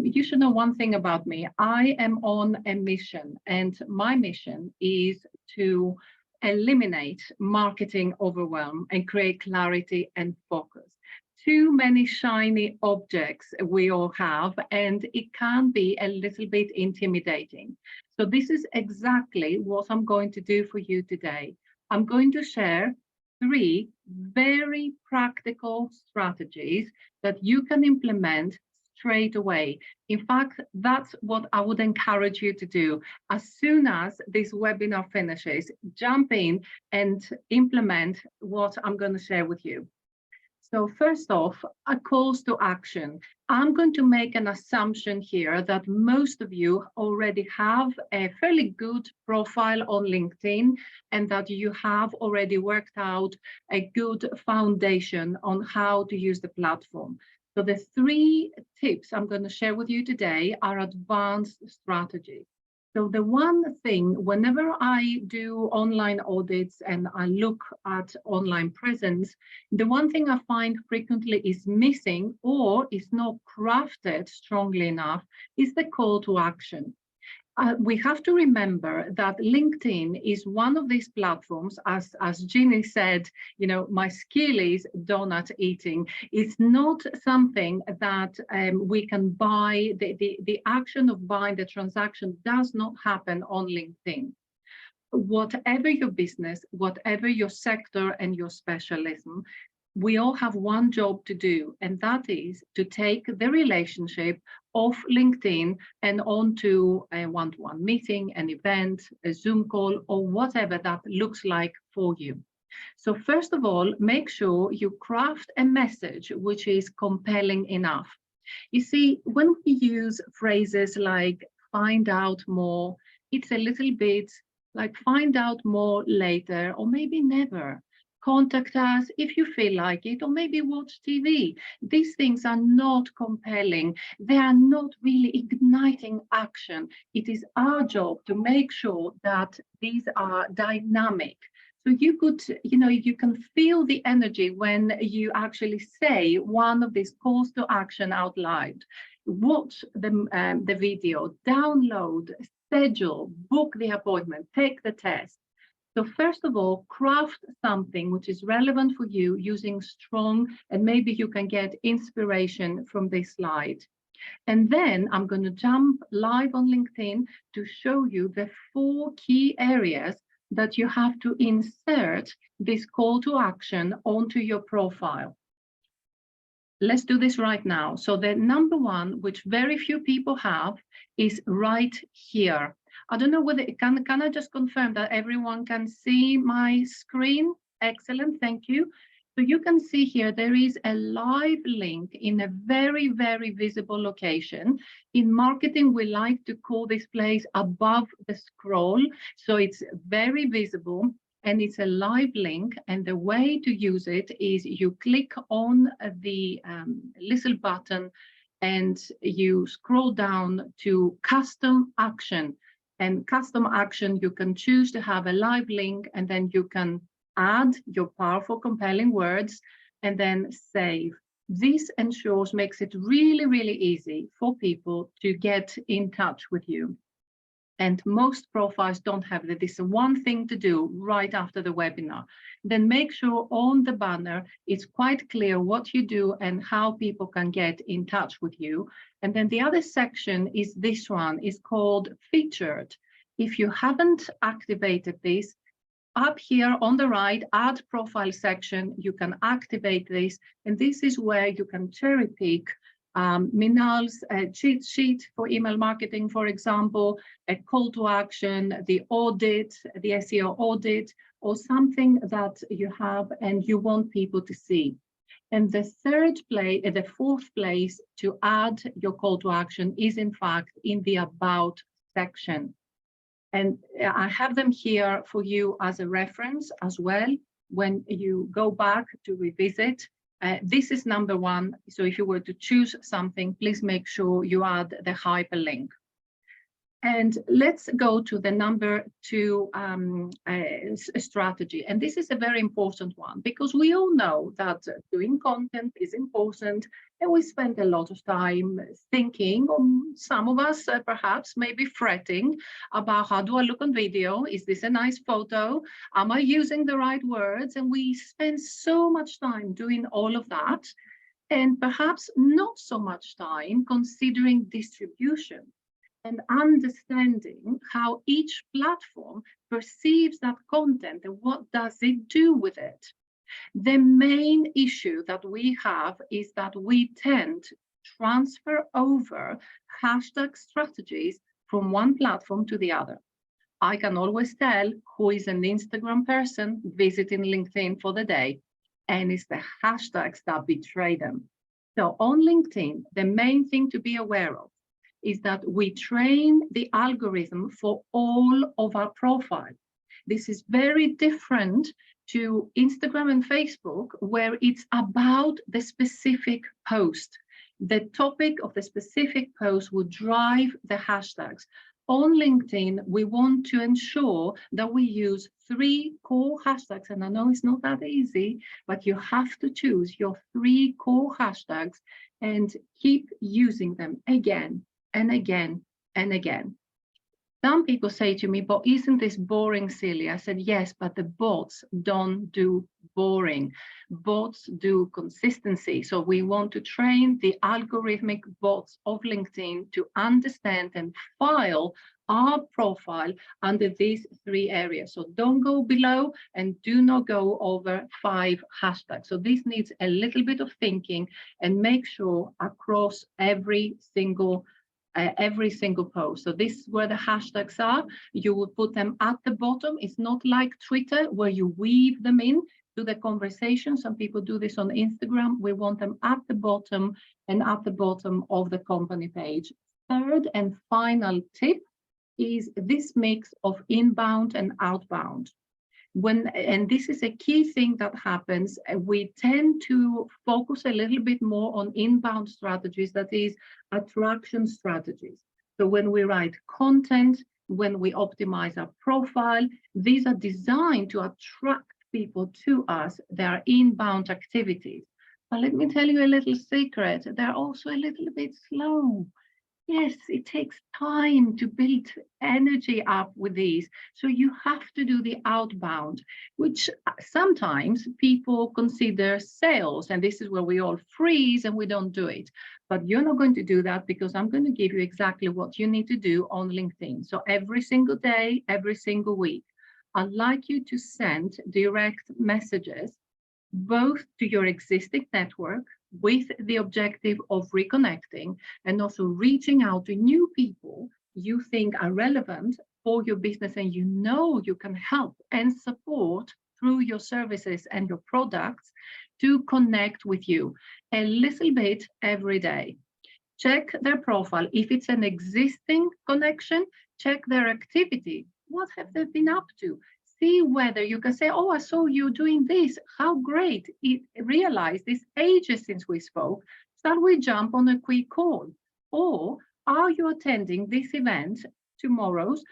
you should know one thing about me. I am on a mission, and my mission is to eliminate marketing overwhelm and create clarity and focus. Too many shiny objects we all have, and it can be a little bit intimidating. So this is exactly what I'm going to do for you today. I'm going to share 3 very practical strategies that you can implement straight away. In fact, that's what I would encourage you to do. As soon as this webinar finishes, jump in and implement what I'm going to share with you. So first off, a calls to action. I'm going to make an assumption here that most of you already have a fairly good profile on LinkedIn and that you have already worked out a good foundation on how to use the platform. So the 3 tips I'm going to share with you today are advanced strategies. So the one thing, whenever I do online audits and I look at online presence, the one thing I find frequently is missing or is not crafted strongly enough is the call to action. We have to remember that LinkedIn is one of these platforms, as Jeannie said, you know, my skill is donut eating. It's not something that we can buy. The action of buying the transaction does not happen on LinkedIn. Whatever your business, whatever your sector and your specialism, we all have one job to do, and that is to take the relationship of LinkedIn and onto a one-to-one meeting, an event, a Zoom call, or whatever that looks like for you. So first of all, make sure you craft a message which is compelling enough. You see, when we use phrases like find out more, it's a little bit like find out more later, or maybe never. Contact us if you feel like it, or maybe watch TV. These things are not compelling. They are not really igniting action. It is our job to make sure that these are dynamic. So you could, you know, you can feel the energy when you actually say one of these calls to action out loud. Watch the video, download, schedule, book the appointment, take the test. So first of all, craft something which is relevant for you using strong, and maybe you can get inspiration from this slide. And then I'm going to jump live on LinkedIn to show you the 4 key areas that you have to insert this call to action onto your profile. Let's do this right now. So the number 1, which very few people have, is right here. I don't know whether, can I just confirm that everyone can see my screen? Excellent, thank you. So you can see here, there is a live link in a very, very visible location. In marketing, we like to call this place above the scroll. So it's very visible and it's a live link. And the way to use it is you click on the little button and you scroll down to custom action. And custom action, you can choose to have a live link, and then you can add your powerful, compelling words and then save. This ensures, makes it really, really easy for people to get in touch with you. And most profiles don't have this one thing to do right after the webinar. Then make sure on the banner it's quite clear what you do and how people can get in touch with you. And then the other section is this one, is called featured. If you haven't activated this, up here on the right, add profile section, you can activate this. And this is where you can cherry pick Minal's cheat sheet for email marketing, for example, a call to action, the audit, the SEO audit, or something that you have and you want people to see. And the fourth place to add your call to action is in fact in the about section. And I have them here for you as a reference as well when you go back to revisit. This is number one. So if you were to choose something, please make sure you add the hyperlink. And let's go to the number two strategy. And this is a very important one because we all know that doing content is important and we spend a lot of time thinking, or some of us perhaps maybe fretting about how do I look on video? Is this a nice photo? Am I using the right words? And we spend so much time doing all of that and perhaps not so much time considering distribution and understanding how each platform perceives that content and what does it do with it. The main issue that we have is that we tend to transfer over hashtag strategies from one platform to the other. I can always tell who is an Instagram person visiting LinkedIn for the day, and it's the hashtags that betray them. So on LinkedIn, the main thing to be aware of is that we train the algorithm for all of our profiles. This is very different to Instagram and Facebook, where it's about the specific post. The topic of the specific post will drive the hashtags. On LinkedIn, we want to ensure that we use 3 core hashtags. And I know it's not that easy, but you have to choose your 3 core hashtags and keep using them again and again and again. Some people say to me, but isn't this boring, Silvia? I said, yes, but the bots don't do boring. Bots do consistency. So we want to train the algorithmic bots of LinkedIn to understand and file our profile under these 3 areas. So don't go below and do not go over 5 hashtags. So this needs a little bit of thinking and make sure across every single post. So this is where the hashtags are. You will put them at the bottom. It's not like Twitter where you weave them in to the conversation. Some people do this on Instagram. We want them at the bottom and at the bottom of the company page. Third and final tip is this mix of inbound and outbound. And this is a key thing that happens, we tend to focus a little bit more on inbound strategies, that is attraction strategies. So when we write content, when we optimize our profile, these are designed to attract people to us. They are inbound activities. But let me tell you a little secret, they're also a little bit slow. Yes, it takes time to build energy up with these. So you have to do the outbound, which sometimes people consider sales. And this is where we all freeze and we don't do it. But you're not going to do that because I'm going to give you exactly what you need to do on LinkedIn. So every single day, every single week, I'd like you to send direct messages both to your existing network with the objective of reconnecting and also reaching out to new people you think are relevant for your business and you know you can help and support through your services and your products to connect with you a little bit every day. Check their profile. If it's an existing connection, check their activity. What have they been up to? See whether you can say, oh, I saw you doing this. How great. Realize this ages since we spoke. Shall we jump on a quick call? Or are you attending this event tomorrow's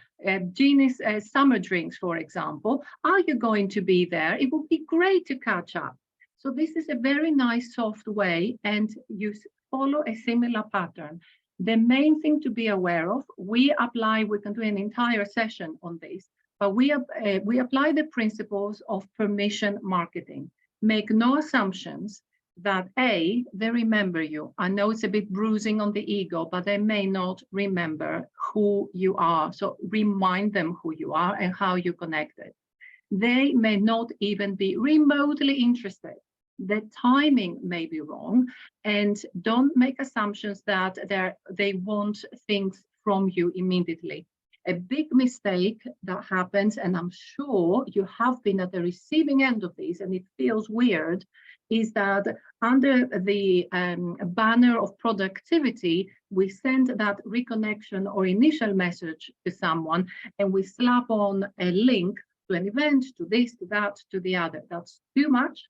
Jeannie's summer drinks, for example? Are you going to be there? It would be great to catch up. So this is a very nice soft way, and you follow a similar pattern. The main thing to be aware of, we can do an entire session on this, but we apply the principles of permission marketing. Make no assumptions that A, they remember you. I know it's a bit bruising on the ego, but they may not remember who you are. So remind them who you are and how you connected. They may not even be remotely interested. The timing may be wrong, and don't make assumptions that they want things from you immediately. A big mistake that happens, and I'm sure you have been at the receiving end of this, and it feels weird, is that under the banner of productivity, we send that reconnection or initial message to someone, and we slap on a link to an event, to this, to that, to the other. That's too much,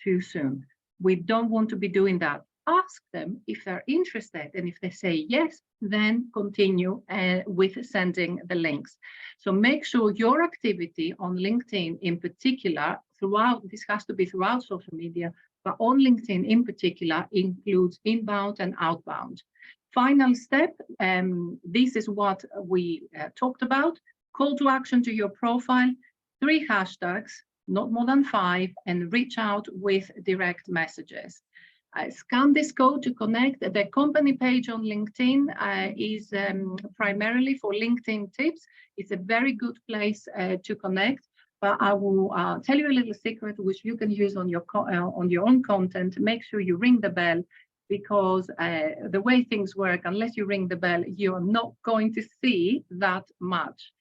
too soon. We don't want to be doing that. Ask them if they're interested, and if they say yes, then continue with sending the links. So make sure your activity on LinkedIn in particular, throughout, this has to be throughout social media, but on LinkedIn in particular, includes inbound and outbound. Final step, this is what we talked about. Call to action to your profile, 3 hashtags, not more than 5, and reach out with direct messages. Scan this code to connect. The company page on LinkedIn is primarily for LinkedIn tips. It's a very good place to connect, but I will tell you a little secret which you can use on your own content. Make sure you ring the bell, because the way things work, unless you ring the bell, you are not going to see that much.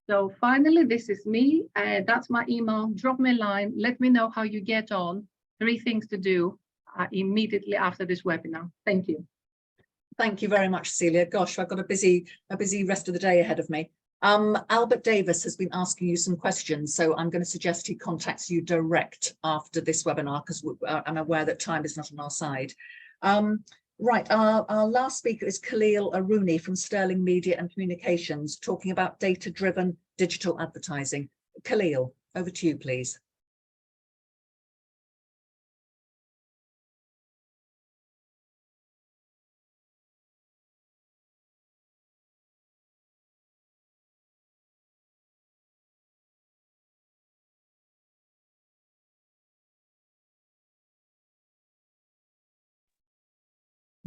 So finally, this is me. That's my email. Drop me a line. Let me know how you get on. 3 things to do immediately after this webinar. Thank you. Thank you very much, Celia. Gosh, I've got a busy rest of the day ahead of me. Albert Davis has been asking you some questions, so I'm going to suggest he contacts you direct after this webinar, because I'm aware that time is not on our side. Right, our last speaker is Khalil Aruni from Sterling Media and Communications, talking about data-driven digital advertising. Khalil, over to you, please.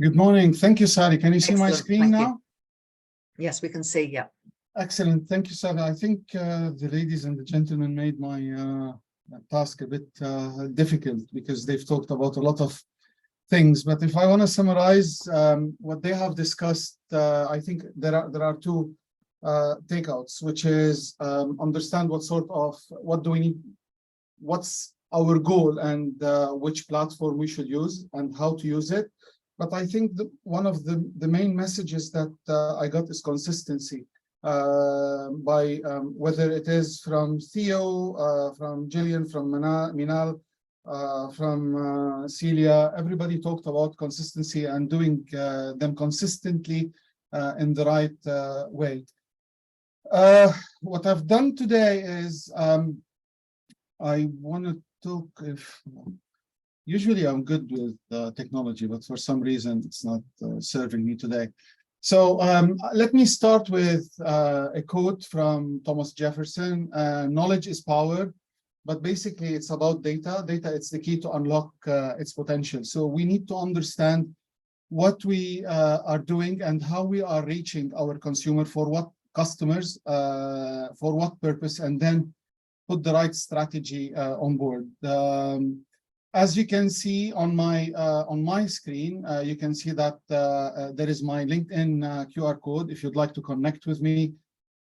Good morning. Thank you, Sally. Can you see my screen now? Yes, we can see. Yeah. Excellent. Thank you, Sally. I think the ladies and the gentlemen made my task a bit difficult, because they've talked about a lot of things. But if I want to summarize what they have discussed, I think there are 2 takeouts, which is understand what do we need, what's our goal, and which platform we should use and how to use it. But I think one of the main messages that I got is consistency, by whether it is from Theo, from Gillian, from Minal, from Celia. Everybody talked about consistency and doing them consistently in the right way. What I've done today is I want to talk usually I'm good with technology, but for some reason it's not serving me today. So let me start with a quote from Thomas Jefferson. Knowledge is power, but basically it's about data. Data, it's the key to unlock its potential. So we need to understand what we are doing and how we are reaching our consumer, for what customers, for what purpose, and then put the right strategy on board. As you can see on my screen, you can see that there is my LinkedIn QR code. If you'd like to connect with me,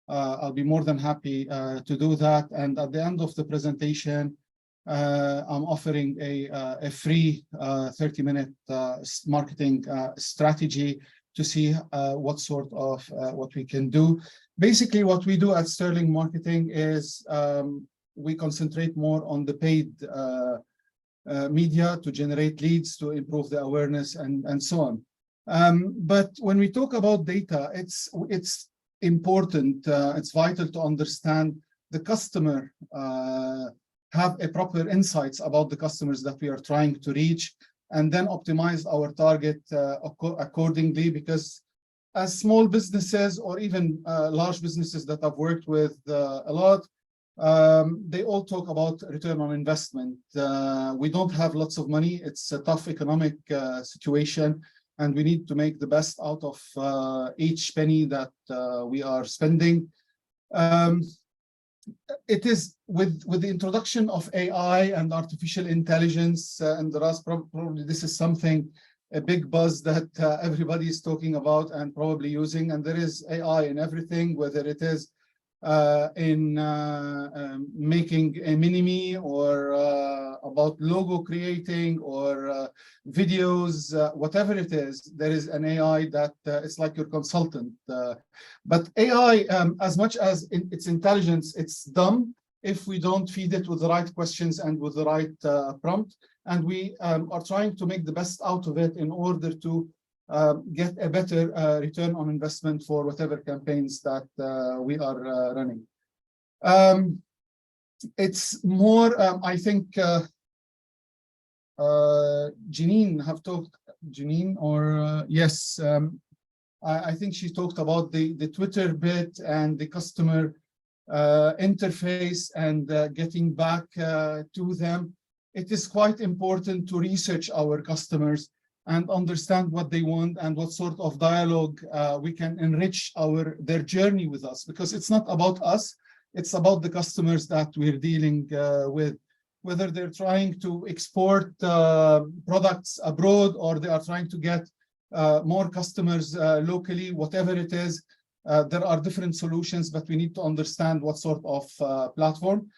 I'll be more than happy to do that. And at the end of the presentation, I'm offering a free 30-minute marketing strategy to see what sort of what we can do. Basically, what we do at Sterling Marketing is we concentrate more on the paid media to generate leads, to improve the awareness, and so on. But when we talk about data, it's important, it's vital to understand the customer, have a proper insights about the customers that we are trying to reach, and then optimize our target accordingly. Because as small businesses or even large businesses that I've worked with a lot, they all talk about return on investment. We don't have lots of money. It's a tough economic situation, and we need to make the best out of each penny that we are spending. It is with the introduction of AI and artificial intelligence, and there is probably this is something, a big buzz that everybody is talking about and probably using. And there is AI in everything, whether it is in making a mini-me, or about logo creating, or videos, whatever it is, there is an AI that it's like your consultant. But AI, as much as its intelligence, it's dumb if we don't feed it with the right questions and with the right prompt. And we are trying to make the best out of it in order to get a better return on investment for whatever campaigns that we are running. It's more, I think, Janine have talked, Janine, or yes, I think she talked about the Twitter bit and the customer interface and getting back to them. It is quite important to research our customers and understand what they want and what sort of dialogue we can enrich their journey with us, because it's not about us, it's about the customers that we're dealing with, whether they're trying to export products abroad or they are trying to get more customers locally, whatever it is. There are different solutions, but we need to understand what sort of platform.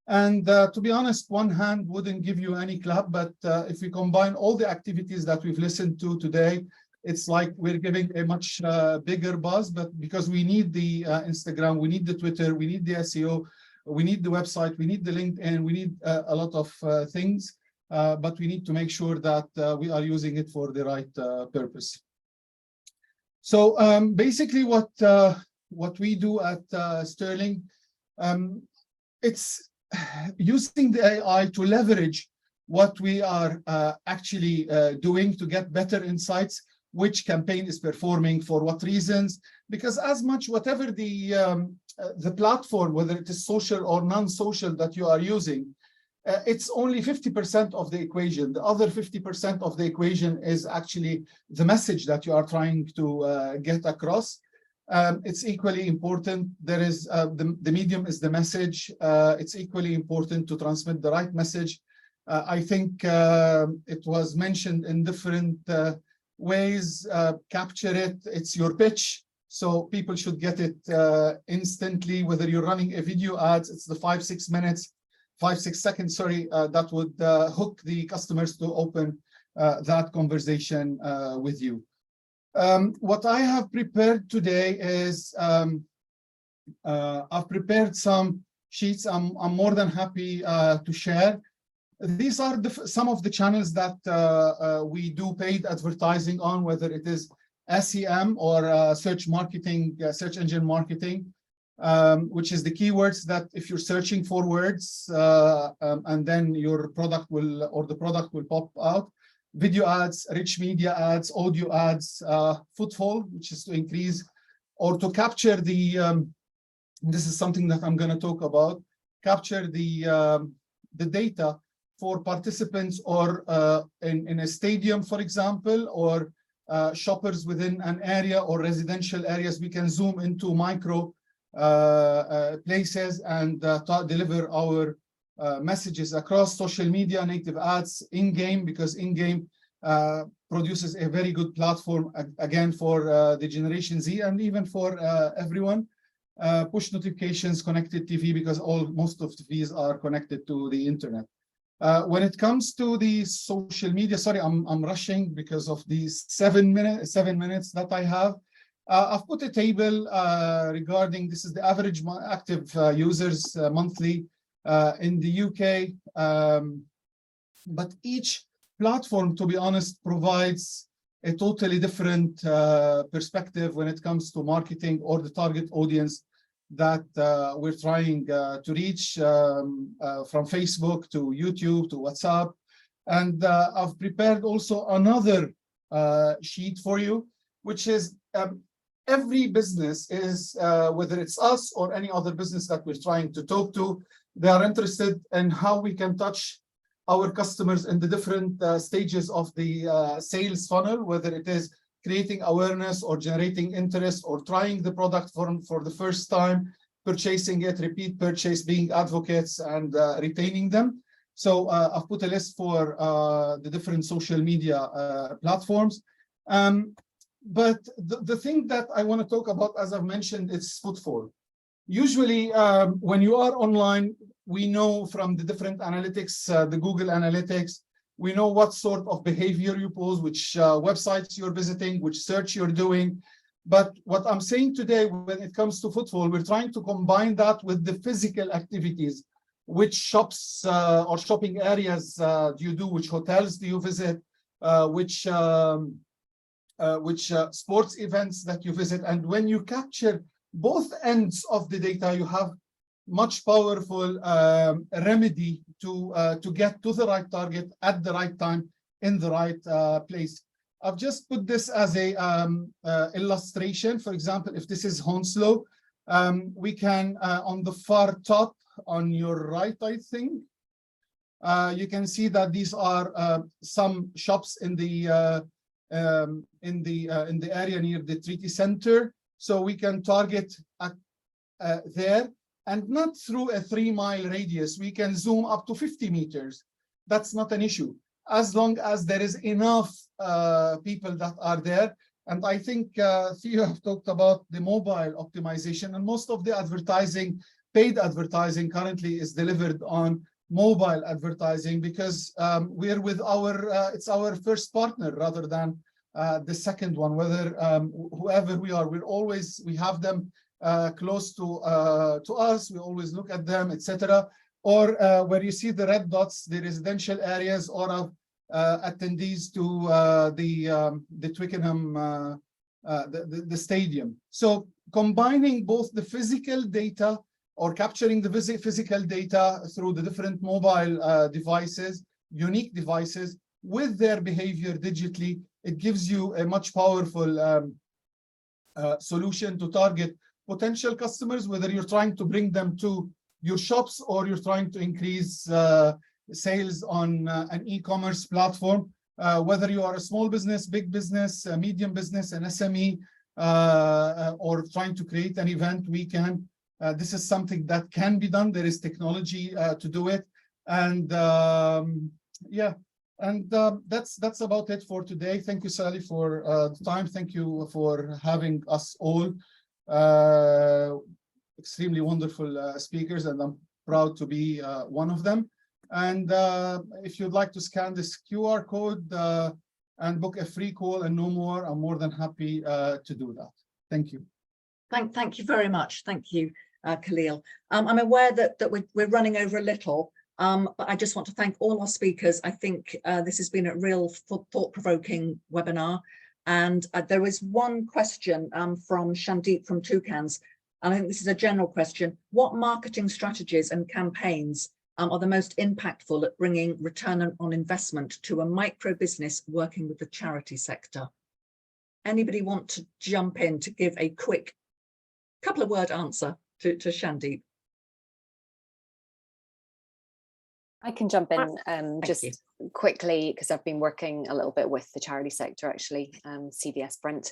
And to be honest, one hand wouldn't give you any clap, but if we combine all the activities that we've listened to today, it's like we're giving a much bigger buzz. But because we need the Instagram, we need the Twitter, we need the SEO, we need the website, we need the LinkedIn, we need a lot of things, but we need to make sure that we are using it for the right purpose. So basically what we do at Sterling, it's using the AI to leverage what we are actually doing to get better insights, which campaign is performing for what reasons. Because as much, whatever the platform, whether it is social or non-social that you are using, it's only 50% of the equation. The other 50% of the equation is actually the message that you are trying to get across. It's equally important. There is the medium is the message. It's equally important to transmit the right message. I think it was mentioned in different ways. Capture it. It's your pitch. So people should get it instantly. Whether you're running a video ads, it's the 5-6 seconds, sorry, that would hook the customers to open that conversation with you. What I have prepared today is I've prepared some sheets. I'm more than happy to share. These are some of the channels that we do paid advertising on, whether it is SEM or search marketing, search engine marketing, which is the keywords that if you're searching for words and then your product will, or the product will pop out. Video ads, rich media ads, audio ads, footfall, which is to increase or to capture the, this is something that I'm going to talk about, capture the data for participants or in a stadium, for example, or shoppers within an area or residential areas. We can zoom into micro places and deliver our messages across social media, native ads, in-game, because in-game produces a very good platform, again, for the Generation Z and even for everyone. Push notifications, connected TV, because most of the TVs are connected to the internet. When it comes to the social media, sorry, I'm rushing because of these 7 minutes that I have. I've put a table regarding, this is the average active users monthly in the UK. But each platform, to be honest, provides a totally different perspective when it comes to marketing or the target audience that we're trying to reach, from Facebook to YouTube to WhatsApp. And I've prepared also another sheet for you, which is every business is, whether it's us or any other business that we're trying to talk to, they are interested in how we can touch our customers in the different stages of the sales funnel, whether it is creating awareness or generating interest or trying the product for the first time, purchasing it, repeat purchase, being advocates, and retaining them. So I've put a list for the different social media platforms. But the thing that I want to talk about, as I've mentioned, is footfall. Usually, when you are online, we know from the different analytics, the Google Analytics, we know what sort of behavior you pose, which websites you're visiting, which search you're doing. But what I'm saying today, when it comes to footfall, we're trying to combine that with the physical activities. Which shops or shopping areas do you do? Which hotels do you visit? Which sports events that you visit? And when you capture both ends of the data, you have much powerful remedy to get to the right target at the right time in the right place. I've just put this as a illustration. For example, if this is Hounslow, we can on the far top on your right, I think, you can see that these are some shops in the area near the Treaty Center. So we can target there, and not through a 3-mile radius. We can zoom up to 50 meters. That's not an issue, as long as there is enough people that are there. And I think Theo have talked about the mobile optimization, and most of the advertising, paid advertising currently is delivered on mobile advertising, because we're with it's our first partner rather than the second one. Whether whoever we are, we have them close to us, we always look at them, etc. Or where you see the red dots, the residential areas or attendees to the Twickenham, the stadium. So combining both the physical data or capturing the physical data through the different mobile devices, unique devices, with their behavior digitally, it gives you a much powerful solution to target potential customers, whether you're trying to bring them to your shops or you're trying to increase sales on an e-commerce platform. Whether you are a small business, big business, a medium business, an SME, or trying to create an event, this is something that can be done. There is technology to do it. And yeah, and that's about it for today. Thank you, Sally, for the time. Thank you for having us all. Extremely wonderful speakers, and I'm proud to be one of them. And if you'd like to scan this QR code and book a free call and no more, I'm more than happy to do that. Thank you. Thank you very much. Thank you, Khalil. I'm aware that we're running over a little, but I just want to thank all our speakers. I think this has been a real thought-provoking webinar. And there is one question from Shandeep from Toucans. And I think this is a general question. What marketing strategies and campaigns are the most impactful at bringing return on investment to a micro business working with the charity sector? Anybody want to jump in to give a quick couple of word answer to Shandeep? I can jump in just quickly, because I've been working a little bit with the charity sector, actually, CVS Brent.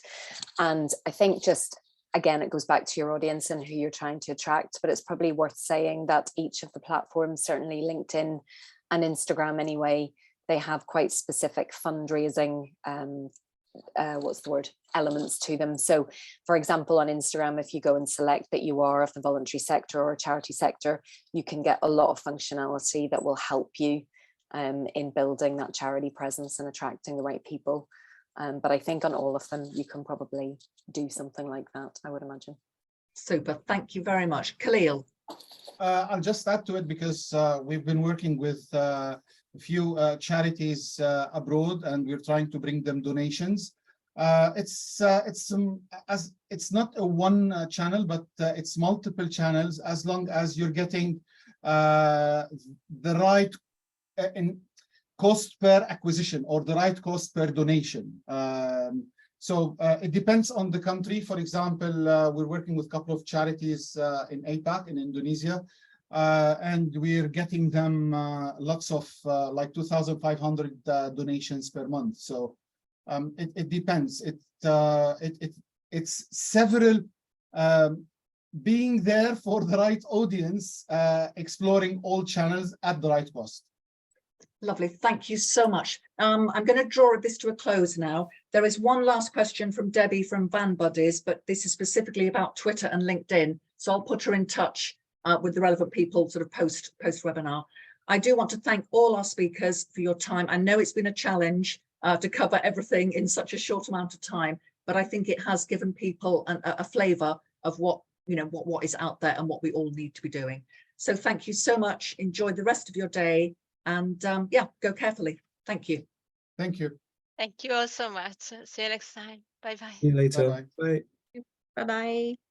And I think just, again, it goes back to your audience and who you're trying to attract, but it's probably worth saying that each of the platforms, certainly LinkedIn and Instagram anyway, they have quite specific fundraising elements to them. So for example, on Instagram, if you go and select that you are of the voluntary sector or charity sector, you can get a lot of functionality that will help you in building that charity presence and attracting the right people. But I think on all of them, you can probably do something like that, I would imagine. Super, thank you very much. Khalil. I'll just add to it because we've been working with a few charities abroad, and we're trying to bring them donations. It's not a one channel, but it's multiple channels, as long as you're getting the right in cost per acquisition or the right cost per donation. So it depends on the country. For example, we're working with a couple of charities in APAC, in Indonesia, and we're getting them lots of like 2,500 donations per month. So it depends. It's several being there for the right audience, exploring all channels at the right cost. Lovely, thank you so much. I'm going to draw this to a close now. There is one last question from Debbie from Van Buddies, but this is specifically about Twitter and LinkedIn. So I'll put her in touch with the relevant people sort of post webinar. I do want to thank all our speakers for your time. I know it's been a challenge to cover everything in such a short amount of time, but I think it has given people a flavour of what is out there and what we all need to be doing. So thank you so much. Enjoy the rest of your day. And yeah, go carefully. Thank you. Thank you. Thank you all so much. See you next time. Bye bye. See you later. Bye-bye. Bye. Bye-bye.